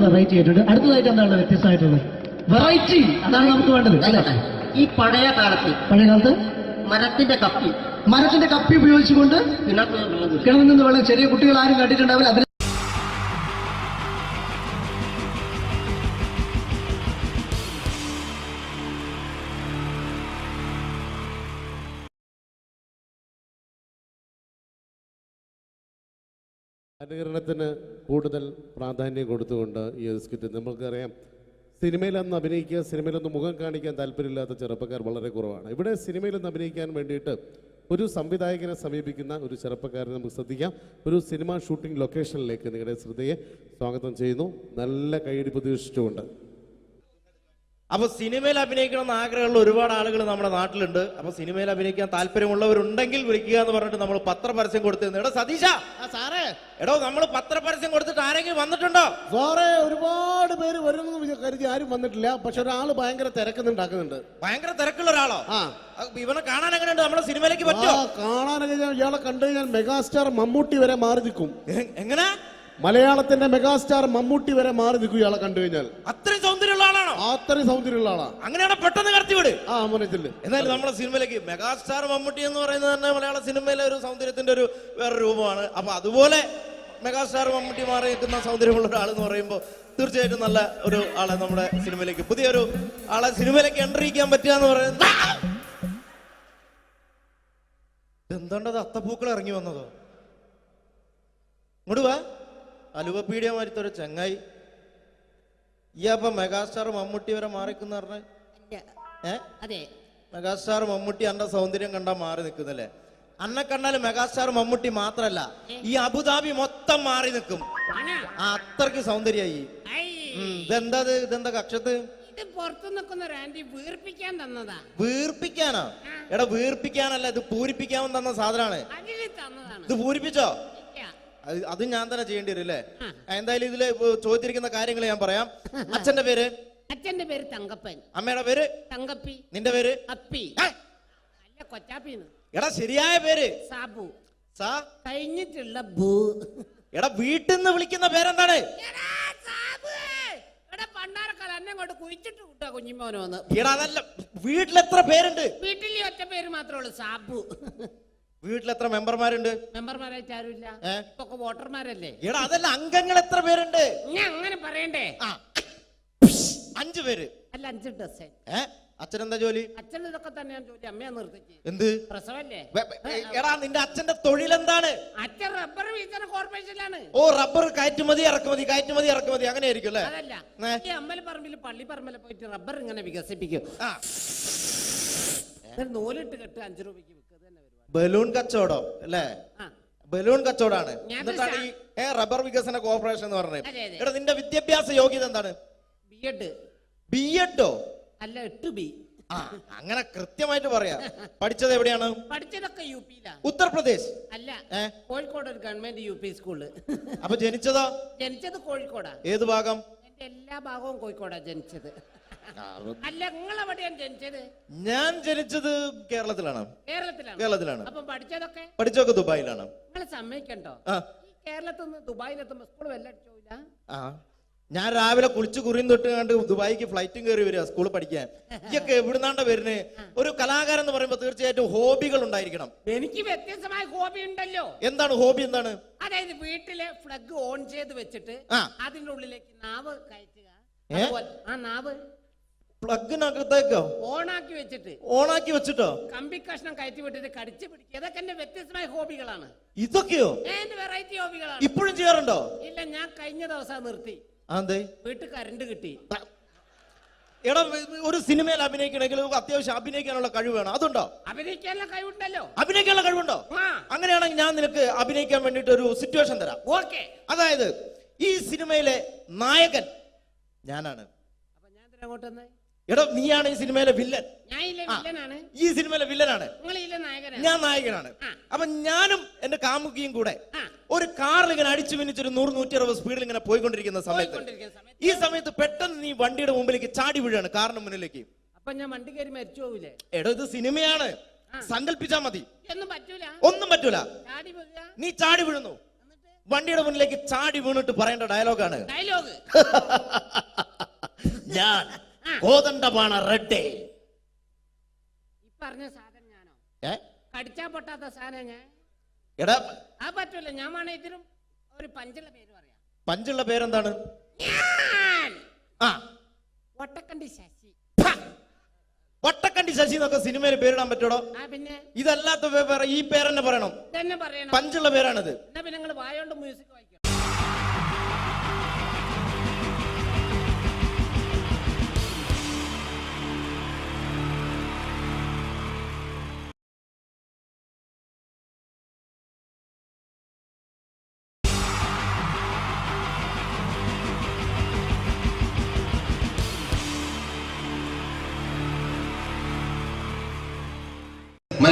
വെറൈറ്റി ആയിട്ടുണ്ട്. അടുത്തതായിട്ട് എന്താണ് വ്യത്യസ്തമായിട്ടുള്ളത്? വെറൈറ്റി അതാണ് നമുക്ക് വേണ്ടത് അല്ലേ? ഈ പഴയ കാലത്ത് മരത്തിന്റെ കപ്പി ഉപയോഗിച്ചുകൊണ്ട് കിണറിൽ നിന്ന് വെള്ളം ചെറിയ കുട്ടികൾ ആരും കണ്ടിട്ടുണ്ടാവില്ല. അതിന് അനുകരണത്തിന് കൂടുതൽ പ്രാധാന്യം കൊടുത്തുകൊണ്ട് ഈ ഒരു സ്കിറ്റ് നമുക്കറിയാം, സിനിമയിലൊന്ന് അഭിനയിക്കുക, സിനിമയിലൊന്ന് മുഖം കാണിക്കാൻ താല്പര്യമില്ലാത്ത ചെറുപ്പക്കാർ വളരെ കുറവാണ്. ഇവിടെ സിനിമയിലൊന്ന് അഭിനയിക്കാൻ വേണ്ടിയിട്ട് ഒരു സംവിധായകനെ സമീപിക്കുന്ന ഒരു ചെറുപ്പക്കാരനെ നമുക്ക് ശ്രദ്ധിക്കാം. ഒരു സിനിമ ഷൂട്ടിംഗ് ലൊക്കേഷനിലേക്ക് നിങ്ങളുടെ ശ്രദ്ധയെ സ്വാഗതം ചെയ്യുന്നു, നല്ല കൈയടി പ്രതീക്ഷിച്ചുകൊണ്ട്. അപ്പൊ സിനിമയിൽ അഭിനയിക്കണമെന്ന് ആഗ്രഹമുള്ള ഒരുപാട് ആളുകൾ നമ്മുടെ നാട്ടിലുണ്ട്. അപ്പൊ സിനിമയിൽ അഭിനയിക്കാൻ താല്പര്യമുള്ളവരുണ്ടെങ്കിൽ വിളിക്കുക എന്ന് പറഞ്ഞിട്ട് നമ്മൾ പത്രപരസ്യം കൊടുത്തിരുന്നു. എടോ സതീശ, സാറേ, എടോ നമ്മൾ പത്രപരസ്യം കൊടുത്തിട്ട് ആരെങ്കിലും വന്നിട്ടുണ്ടോ? സാറേ, ഒരുപാട് പേര് വരുമെന്ന് കരുതി ആരും വന്നിട്ടില്ല. പക്ഷെ ഒരാള് ഭയങ്കര തിരക്കുന്നുണ്ടാക്കുന്നുണ്ട്. ഭയങ്കര തിരക്കുള്ള ഒരാളോ? ഇവനെ കാണാൻ എങ്ങനെയുണ്ട്? നമ്മുടെ സിനിമയിലേക്ക് പറ്റുമോ? കാണാനൊക്കെ ഇയാളെ കണ്ടു കഴിഞ്ഞാൽ മെഗാസ്റ്റാർ മമ്മൂട്ടി വരെ മാറി നിൽക്കും. എങ്ങനെ? മലയാളത്തിന്റെ മെഗാസ്റ്റാർ മമ്മൂട്ടി വരെ മാറി നിൽക്കും ഇയാളെ കണ്ടു കഴിഞ്ഞാൽ. അത്രയും സൗന്ദര്യമുള്ള ആളാണോ? അത്രയും സൗന്ദര്യമുള്ള ആളാ. അങ്ങനെയാണ് പെട്ടെന്ന് കടത്തിവിട്. മോനത്തില് എന്നാലും നമ്മുടെ സിനിമയിലേക്ക് മെഗാസ്റ്റാർ മമ്മൂട്ടി എന്ന് പറയുന്നത് തന്നെ മലയാള സിനിമയിലെ ഒരു സൗന്ദര്യത്തിന്റെ ഒരു വേറെ രൂപമാണ്. അപ്പൊ അതുപോലെ മെഗാസ്റ്റാർ മമ്മൂട്ടി മാറി നിൽക്കുന്ന സൗന്ദര്യമുള്ള ഒരാൾ എന്ന് പറയുമ്പോൾ തീർച്ചയായിട്ടും നല്ല ഒരു ആളെ നമ്മുടെ സിനിമയിലേക്ക്, പുതിയൊരു ആളെ സിനിമയിലേക്ക് എൻട്രി ചെയ്യാൻ പറ്റുക എന്ന് പറയുന്നത്. എന്താണ്ടത് അത്തപ്പൂക്കൾ ഇറങ്ങി വന്നതോ? ഇങ്ങോട്ട് വാ, അലുവപ്പീഡിയ മാരിത്തൊരു ചങ്ങായി. ഈ അപ്പൊ മെഗാസ്റ്റാർ മമ്മൂട്ടി വരെ മാറിക്കുന്ന പറഞ്ഞ മെഗാസ്റ്റാർ മമ്മൂട്ടി അന്റെ സൗന്ദര്യം കണ്ടാ മാറി നിൽക്കുന്നല്ലേ? അന്നെ കണ്ടാലും മെഗാസ്റ്റാർ മമ്മൂട്ടി മാത്രല്ല, ഈ അബുദാബി മൊത്തം മാറി നിൽക്കും. അത്രയ്ക്ക് സൗന്ദര്യായി. ഇതെന്താ കക്ഷത്ത്? പുറത്തു നിൽക്കുന്ന ഒരു ആന്റി വീർപ്പിക്കാൻ തന്നതാ. വീർപ്പിക്കാനാ? എടാ വീർപ്പിക്കാനല്ല, ഇത് പൂരിപ്പിക്കാൻ തന്ന സാധനമാണ്. ഇത് പൂരിപ്പിച്ചോ? അത് ഞാൻ തന്നെ ചെയ്യേണ്ടി വരും അല്ലേ? എന്തായാലും ഇതില് ചോദിച്ചിരിക്കുന്ന കാര്യങ്ങൾ ഞാൻ പറയാം. അച്ഛന്റെ പേര്? അച്ഛന്റെ പേര് തങ്കപ്പൻ. അമ്മയുടെ പേര്? തങ്കപ്പി. നിന്റെ പേര്? അപ്പി. അല്ല, കൊച്ചാപ്പിന്ന്. എടാ ശരിയായ പേര്? സാബു. സാ കഴിഞ്ഞിട്ടുള്ള ബൂ. എടാ വീട്ടിൽ നിന്ന് വിളിക്കുന്ന പേരെന്താണ്? പണ്ടാരക്കാല എന്നെ കൊണ്ട് കുഴിച്ചിട്ട് കൂട്ടാ കുഞ്ഞിമോനെ വന്ന്. എടാ അതല്ല, വീട്ടിൽ എത്ര പേരുണ്ട്? വീട്ടിൽ ഒറ്റ പേര് മാത്രമേ ഉള്ളൂ, സാബു. വീട്ടിൽ എത്ര മെമ്പർമാരുണ്ട്? മെമ്പർമാരായിട്ട് ആരുമില്ല, ഇപ്പൊ വോട്ടർമാരല്ലേ. എടാ അതല്ല, അംഗങ്ങൾ എത്ര പേരുണ്ട്? ഞാൻ അങ്ങനെ പറയണ്ടേ? 5 പേര്. അല്ല, 5 ഡസൻ. അച്ഛനെന്താ ജോലി? അച്ഛൻ ഇതൊക്കെ തന്നെയാണ് ജോലി. അമ്മയെ നിർത്തിച്ച്. എന്ത് പ്രസവല്ലേ? എടാ നിന്റെ അച്ഛന്റെ തൊഴിൽ എന്താണ്? അച്ഛൻ റബ്ബർ വികസന കോർപ്പറേഷനിലാണ്. ഓ, റബ്ബർ കയറ്റുമതി ഇറക്കുമതി, കയറ്റുമതി ഇറക്കുമതി, അങ്ങനെ ആയിരിക്കും അല്ലേ? അതല്ല, ഈ അമ്പലപ്പറമ്പിൽ പള്ളിപ്പറമ്പിൽ പോയിട്ട് റബ്ബർ ഇങ്ങനെ വികസിപ്പിക്കും. നൂലിട്ട് കെട്ട് 5 രൂപയ്ക്ക് വിൽക്കുക തന്നെ പരിപാടി. ബലൂൺ കച്ചവടം അല്ലേ? ബലൂൺ കച്ചവടാണ്. എന്നിട്ടാണ് ഈ റബ്ബർ വികസന കോർപ്പറേഷൻ എന്ന് പറഞ്ഞത്. എടാ നിന്റെ വിദ്യാഭ്യാസ യോഗ്യത എന്താണ്? ബിഎഡ്. ബിഎഡോ? അല്ല, 8B. അങ്ങനെ കൃത്യമായിട്ട് പറയാ. പഠിച്ചത് എവിടെയാണ്? പഠിച്ചതൊക്കെ യുപിയിലാണ്. ഉത്തർപ്രദേശ്? അല്ല, കോഴിക്കോട് ഒരു ഗവൺമെന്റ് യുപി സ്കൂള്. അപ്പൊ ജനിച്ചതോ? ജനിച്ചത് കോഴിക്കോടാ. ഏത് ഭാഗം? എന്റെ എല്ലാ ഭാഗവും കോഴിക്കോടാ ജനിച്ചത്. അല്ല, നിങ്ങളെവിടെയാണ് ജനിച്ചത്? ഞാൻ ജനിച്ചത് കേരളത്തിലാണ്. കേരളത്തിലാണ്. അപ്പൊ പഠിച്ചതൊക്കെ? പഠിച്ചതൊക്കെ ദുബായിലാണ്. നിങ്ങൾ സമ്മതിക്കണ്ടോ? ഈ കേരളത്തിൽ നിന്ന് ദുബായിലെത്തുമ്പോ സ്കൂൾ വെല്ലടിച്ചോയില്ല. ഞാൻ രാവിലെ കുളിച്ച് കുറിയും തൊട്ട് കണ്ട് ദുബായിക്ക് ഫ്ലൈറ്റും കയറി വരിക സ്കൂളിൽ പഠിക്കാൻ. ഇതൊക്കെ എവിടുന്നാണ്ട വരുന്നത്? ഒരു കലാകാരൻ എന്ന് പറയുമ്പോ തീർച്ചയായിട്ടും ഹോബികൾ ഉണ്ടായിരിക്കണം. എനിക്ക് വ്യത്യസ്തമായ ഹോബി ഉണ്ടല്ലോ. എന്താണ് ഹോബി? എന്താണ്? അതായത് വീട്ടിലെ ഫ്ലഗ് ഓൺ ചെയ്ത് വെച്ചിട്ട് അതിന്റെ ഉള്ളിലേക്ക് നാവ് കയറ്റുക. ആ നാവ് പ്ലഗിനകത്തേക്കോ ഓണാക്കി വെച്ചിട്ട്? ഓണാക്കി വെച്ചിട്ടോ? കമ്പി കഷ്ണം കയറ്റി വിട്ടിട്ട് കടിച്ചു പിടിക്കുക. ഇതൊക്കെ എന്റെ വ്യത്യസ്തമായ ഹോബികളാണ്. ഇതൊക്കെയോ? എന്റെ വെറൈറ്റി ഹോബികളാണ്. ഇപ്പോഴും ചെയ്യാറുണ്ടോ? ഇല്ല, ഞാൻ കഴിഞ്ഞ ദിവസം നിർത്തി. വീട്ടിൽ കറണ്ട് കിട്ടി. എടാ, ഒരു സിനിമയിൽ അഭിനയിക്കണമെങ്കിൽ അത്യാവശ്യം അഭിനയിക്കാനുള്ള കഴിവ് വേണം. അതുണ്ടോ? അഭിനയിക്കാനുള്ള കഴിവുണ്ടല്ലോ. അഭിനയിക്കാനുള്ള കഴിവുണ്ടോ? അങ്ങനെയാണെങ്കിൽ ഞാൻ നിനക്ക് അഭിനയിക്കാൻ വേണ്ടിട്ട് ഒരു സിറ്റുവേഷൻ തരാം. ഓക്കെ. അതായത് ഈ സിനിമയിലെ നായകൻ ഞാനാണ്. അപ്പൊ ഞാൻ അങ്ങോട്ട് വന്നേ. എടാ, നീയാണ് ഈ സിനിമയിലെ വില്ലൻ. ഈ സിനിമയിലെ വില്ലനാണ്. ഞാൻ നായകനാണ്. അപ്പൊ ഞാനും എന്റെ കാമുകിയും കൂടെ ഒരു കാറിൽ ഇങ്ങനെ അടിച്ചു പിന്നിച്ചൊരു 100-160 സ്പീഡിൽ ഇങ്ങനെ പോയിക്കൊണ്ടിരിക്കുന്ന സമയത്ത് ഈ സമയത്ത് പെട്ടെന്ന് നീ വണ്ടിയുടെ മുമ്പിലേക്ക് ചാടി വീഴാണ്, കാറിന് മുന്നിലേക്ക്. അപ്പൊ ഞാൻ വണ്ടി കയറി മരിച്ചു പോവില്ലേ? എടോ, ഇത് സിനിമയാണ്, സങ്കല്പിച്ചാ മതി. ഒന്നും പറ്റൂല. നീ ചാടി വീഴുന്നു, വണ്ടിയുടെ മുന്നിലേക്ക് ചാടി വീണിട്ട് പറയേണ്ട ഡയലോഗാണ്. ഞാൻ കോതണ്ടപാണ റെഡ്ഡേ. പറഞ്ഞ സാധനം ഞാനോ? കടിച്ചാ പൊട്ടാത്ത സാധനം ഞാൻ. എടാ, ആ പറ്റൂല. ഞാൻ വേണേ ഇതിനും ഒരു പഞ്ചുള്ള പേര് പറയാം. പഞ്ചുള്ള പേരെന്താണ്? വട്ടക്കണ്ടി ശശി. വട്ടക്കണ്ടി ശശി എന്നൊക്കെ സിനിമയിൽ പേരിടാൻ പറ്റൂടോ? പിന്നെ ഇതല്ലാത്ത ഈ പേരെന്നെ പറയണം. പഞ്ചുള്ള പേരാണിത്. എന്നാ പിന്നെ നിങ്ങൾ വായോണ്ട് മ്യൂസിക് വായിക്കണം.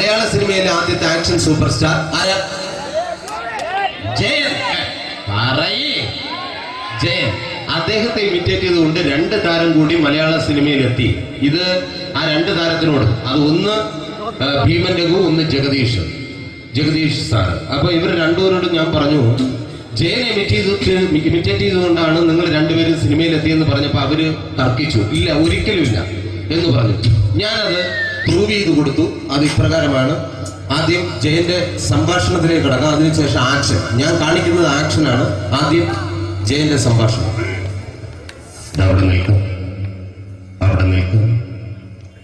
മലയാള സിനിമയിലെ ആദ്യത്തെ ആക്ഷൻ സൂപ്പർ സ്റ്റാർ ആരാ? ജയൻ. ജയൻ. അദ്ദേഹത്തെ ഇമിറ്റേറ്റ് ചെയ്തുകൊണ്ട് 2 താരം കൂടി മലയാള സിനിമയിലെത്തി. ഇത് ആ 2 താരത്തിനോട്, അത് ഒന്ന് ഭീമൻ രഘു, ഒന്ന് ജഗദീഷ് സാറ്. അപ്പൊ ഇവർ രണ്ടുപേരോടും ഞാൻ പറഞ്ഞു, ജയനെ ഇമിറ്റേറ്റ് ചെയ്തുകൊണ്ടാണ് നിങ്ങൾ രണ്ടുപേരും സിനിമയിലെത്തിയെന്ന് പറഞ്ഞപ്പോൾ അവര് തർക്കിച്ചു. ഇല്ല, ഒരിക്കലും ഇല്ല എന്ന് പറഞ്ഞു. ഞാനത് പ്രൂവ് ചെയ്ത് കൊടുത്തു. അത് ഇപ്രകാരമാണ്. ആദ്യം ജയന്റെ സംഭാഷണത്തിലേക്ക് കിടക്കാം, അതിനുശേഷം ആക്ഷൻ. ഞാൻ കാണിക്കുന്നത് ആക്ഷനാണ്. ആദ്യം ജയന്റെ സംഭാഷണം. അവിടെ നിൽക്കും.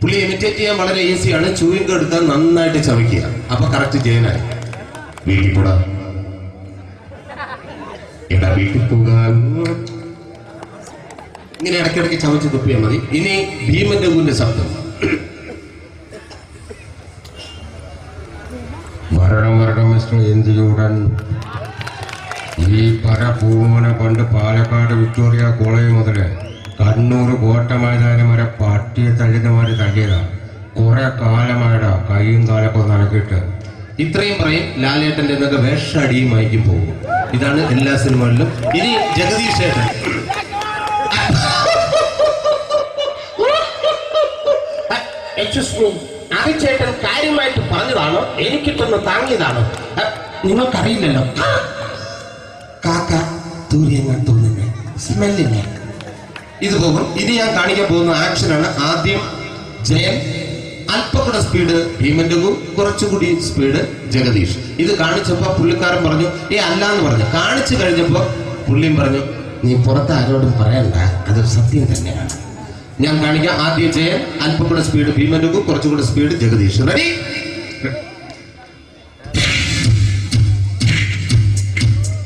പുള്ളി ഇമിറ്റേറ്റ് ചെയ്യാൻ വളരെ ഈസിയാണ്. ചൂയിങ് എടുത്താൽ നന്നായിട്ട് ചവയ്ക്കുക. അപ്പൊ കറക്റ്റ് ജയനായി. വീട്ടിൽ പോടാ, എടാ വീട്ടിൽ പോകാൻ. ഇങ്ങനെ ഇടയ്ക്കിടയ്ക്ക് ചവച്ച് തുപ്പിയാൽ മതി. ഇനി ഭീമൻ രഘുവിന്റെ ശബ്ദം. വരണം മിസ്റ്റർ ഇന്ത്യയുടൻ. ഈ പരപൂമനെ പണ്ട് പാലക്കാട് വിക്ടോറിയ കോളേജ് മുതല് കണ്ണൂർ കോട്ട മൈതാനം വരെ പട്ടിയെ തള്ളുന്നമാര് തള്ളിയതാ. കുറെ കാലമായിടാ കൈയും കാലൊക്കെ നടക്കിയിട്ട്. ഇത്രയും പറയും. ലാലേട്ടന്റെ എന്നൊക്കെ വേഷടിയുമായിരിക്കും പോകും. ഇതാണ് എല്ലാ സിനിമകളിലും. ഇനി ജഗദീഷ് ചേട്ടൻ. ചേട്ടൻ കാര്യമായിട്ട് പറഞ്ഞതാണോ എനിക്കിട്ടൊന്ന് താങ്ങിയതാണോ? നിങ്ങൾക്കറിയില്ലല്ലോ. കാക്ക തൂര്യങ്ങൾ തോന്നുന്നു, സ്മെല്ലിനെ. ഇത് പോകും. ഇനി ഞാൻ കാണിക്കാൻ പോകുന്ന ആക്ഷനാണ്. ആദ്യം ജയൻ, അല്പം കൂടെ സ്പീഡ് ഭീമൻ രഘു, കുറച്ചുകൂടി സ്പീഡ് ജഗദീഷ്. ഇത് കാണിച്ചപ്പോ പുള്ളിക്കാരൻ പറഞ്ഞു അല്ലാന്ന് പറഞ്ഞു. കാണിച്ചു കഴിഞ്ഞപ്പോ പുള്ളിയും പറഞ്ഞു നീ പുറത്ത് ആരോടും പറയണ്ട, അത് സത്യം തന്നെയാണ്. ഞാൻ കാണിക്കാം. ആദ്യം ജയൻ, അല്പം കൂടെ സ്പീഡ് ഭീമൻ രഘു, കുറച്ചുകൂടെ സ്പീഡ് ജഗദീഷ്. റെഡി?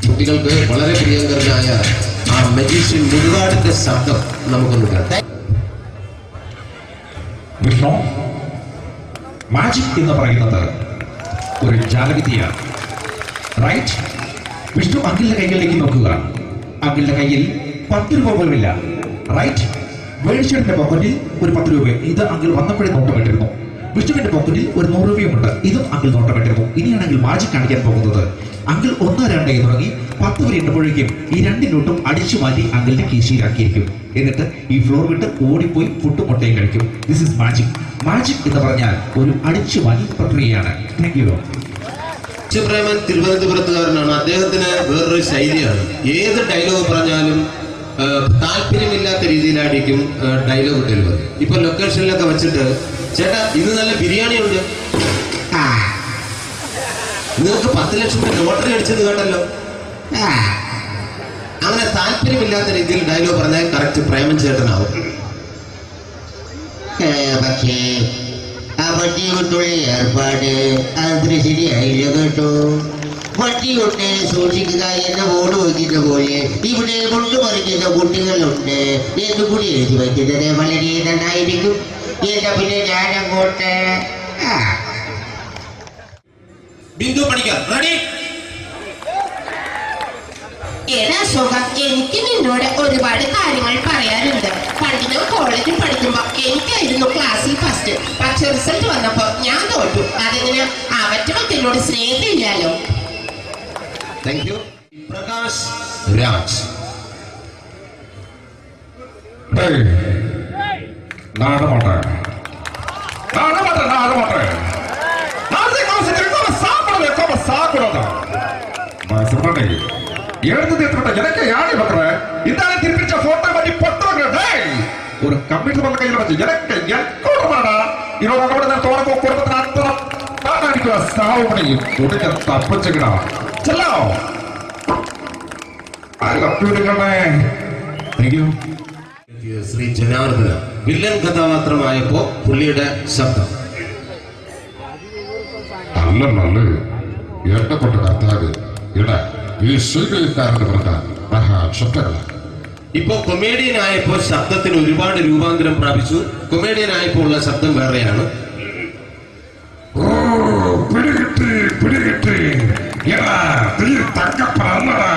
കുട്ടികൾക്ക് വളരെ പ്രിയങ്കരനായ ആ മജീഷ്യൻ മുരുകാടിന്റെ ശബ്ദം നമുക്കൊന്ന് കേൾക്കാം. വിഷ്ണു, മാജിക് എന്ന് പറയുന്നത് ഒരു ജാലവിദ്യയാണ്. റൈറ്റ്? വിഷ്ണു അങ്കിളിന്റെ കൈകളിലേക്ക് നോക്കുക. അങ്കിളിന്റെ കയ്യിൽ 10 രൂപ പോലുമില്ല. റൈറ്റ്? വേണിച്ചേട്ടന്റെ പോക്കറ്റിൽ ഒരു 10 രൂപ. ഇത് അങ്കിൾ വന്നപ്പോഴേ നോട്ടമിട്ടിരുന്നു. വിഷ്ണുവിന്റെ പോക്കറ്റിൽ ഒരു 100 രൂപയുമുണ്ട്. ഇതും അങ്കിൾ നോട്ടമിട്ടിരുന്നു. ഇനിയാണെങ്കിൽ മാജിക് കാണിക്കാൻ പോകുന്നത്. അങ്കിൾ 1, 2 തുടങ്ങി 10 വരെ ഇട്ടപ്പോഴേക്കും ഈ 2 നോട്ടും അടിച്ചു മാറ്റി അങ്കിളിന്റെ കീശയിലാക്കിയിരിക്കും. എന്നിട്ട് ഈ ഫ്ലോർ വിട്ട് ഓടിപ്പോയി പുട്ടും മുട്ടയും കഴിക്കും. This is magic. മാജിക് എന്ന് പറഞ്ഞാൽ ഒരു അടിച്ചു മാറ്റി പ്രക്രിയയാണ്. Thank you. പ്രേമൻ തിരുവനന്തപുരത്തുകാരനാണ്. അദ്ദേഹത്തിന് വേറൊരു ശൈലിയാണ്. ഏത് ഡയലോഗ് പറഞ്ഞാലും താല്പര്യമില്ലാത്ത രീതിയിലായിരിക്കും ഡയലോഗ് ഡെലിവറി. ഇപ്പൊ ലൊക്കേഷനിലൊക്കെ വെച്ചിട്ട് ചേട്ടാ ഇന്ന് നല്ല ബിരിയാണി ഉണ്ട്, നിങ്ങൾക്ക് 10 ലക്ഷം ലോട്ടറി അടിച്ചത് കേട്ടല്ലോ. അങ്ങനെ താല്പര്യമില്ലാത്ത രീതിയിൽ ഡയലോഗ് പറഞ്ഞാൽ കറക്റ്റ് പ്രേമൻ ചേട്ടനാവും. പക്ഷേ ആ വട്ടി കൊണ്ടുള്ള ഏർപ്പാട് അത്ര ശരിയായില്ല കേട്ടോ. വട്ടി കൊണ്ട് സൂക്ഷിക്കുക എന്ന ബോർഡ് വയ്ക്കുന്ന പോലെ ഇവിടെ കൊണ്ടുമറിക്കുന്ന കുട്ടികളുണ്ട് എന്ന് കൂടി എഴുതി വയ്ക്കുന്നത് വളരെ നന്നായിരിക്കും. എന്താ പിന്നെ ഞാനങ്ങോട്ട് ബിന്ദു പണിക്കർ. റെഡി? ഏതാ സുഖം, എനിക്ക് നിന്നോട് ഒരുപാട് കാര്യങ്ങൾ പറയാനുണ്ട്. പണ്ട് ഞാൻ കോളേജിൽ പഠിക്കുമ്പോ എനിക്കായിരുന്നു ക്ലാസ്സിൽ ഫസ്റ്റ്. പക്ഷെ റിസൾട്ട് വന്നപ്പോ ഞാൻ തോറ്റു. അതിന് അവറ്റ എന്നോട് സ്നേഹമില്ലല്ലോ. Thank you. പ്രകാശ് രാജ്. ஒரு கம்ப்யூட்டர் வந்து கையில் வச்சு எனக்கு எக்கோடமாடா இவங்க கூட தோறப்போ குடும்பத்தில் அத்தனை சாவு பண்ணி உடைய தப்பிச்சுக்கடா ചെല്ലോ. ശ്രീ ജനാർദ്ദന വില്ലൻ കഥാപാത്രമായപ്പോ പുള്ളിയുടെ ശബ്ദം. നല്ല നല്ല എട്ടപ്പെട്ട കർത്താവ് ഇട ഈ ശ്രീകാരന്റെ പറഞ്ഞ മഹാക്ഷത്രകള. ഇപ്പൊ കൊമേഡിയൻ ആയപ്പോ ശബ്ദത്തിന് ഒരുപാട് രൂപാന്തരം പ്രാപിച്ചു. കൊമേഡിയൻ ആയപ്പോ ഉള്ള ശബ്ദം വേറെയാണ്. പിടികിട്ടി തങ്കപ്പറന്നടാ.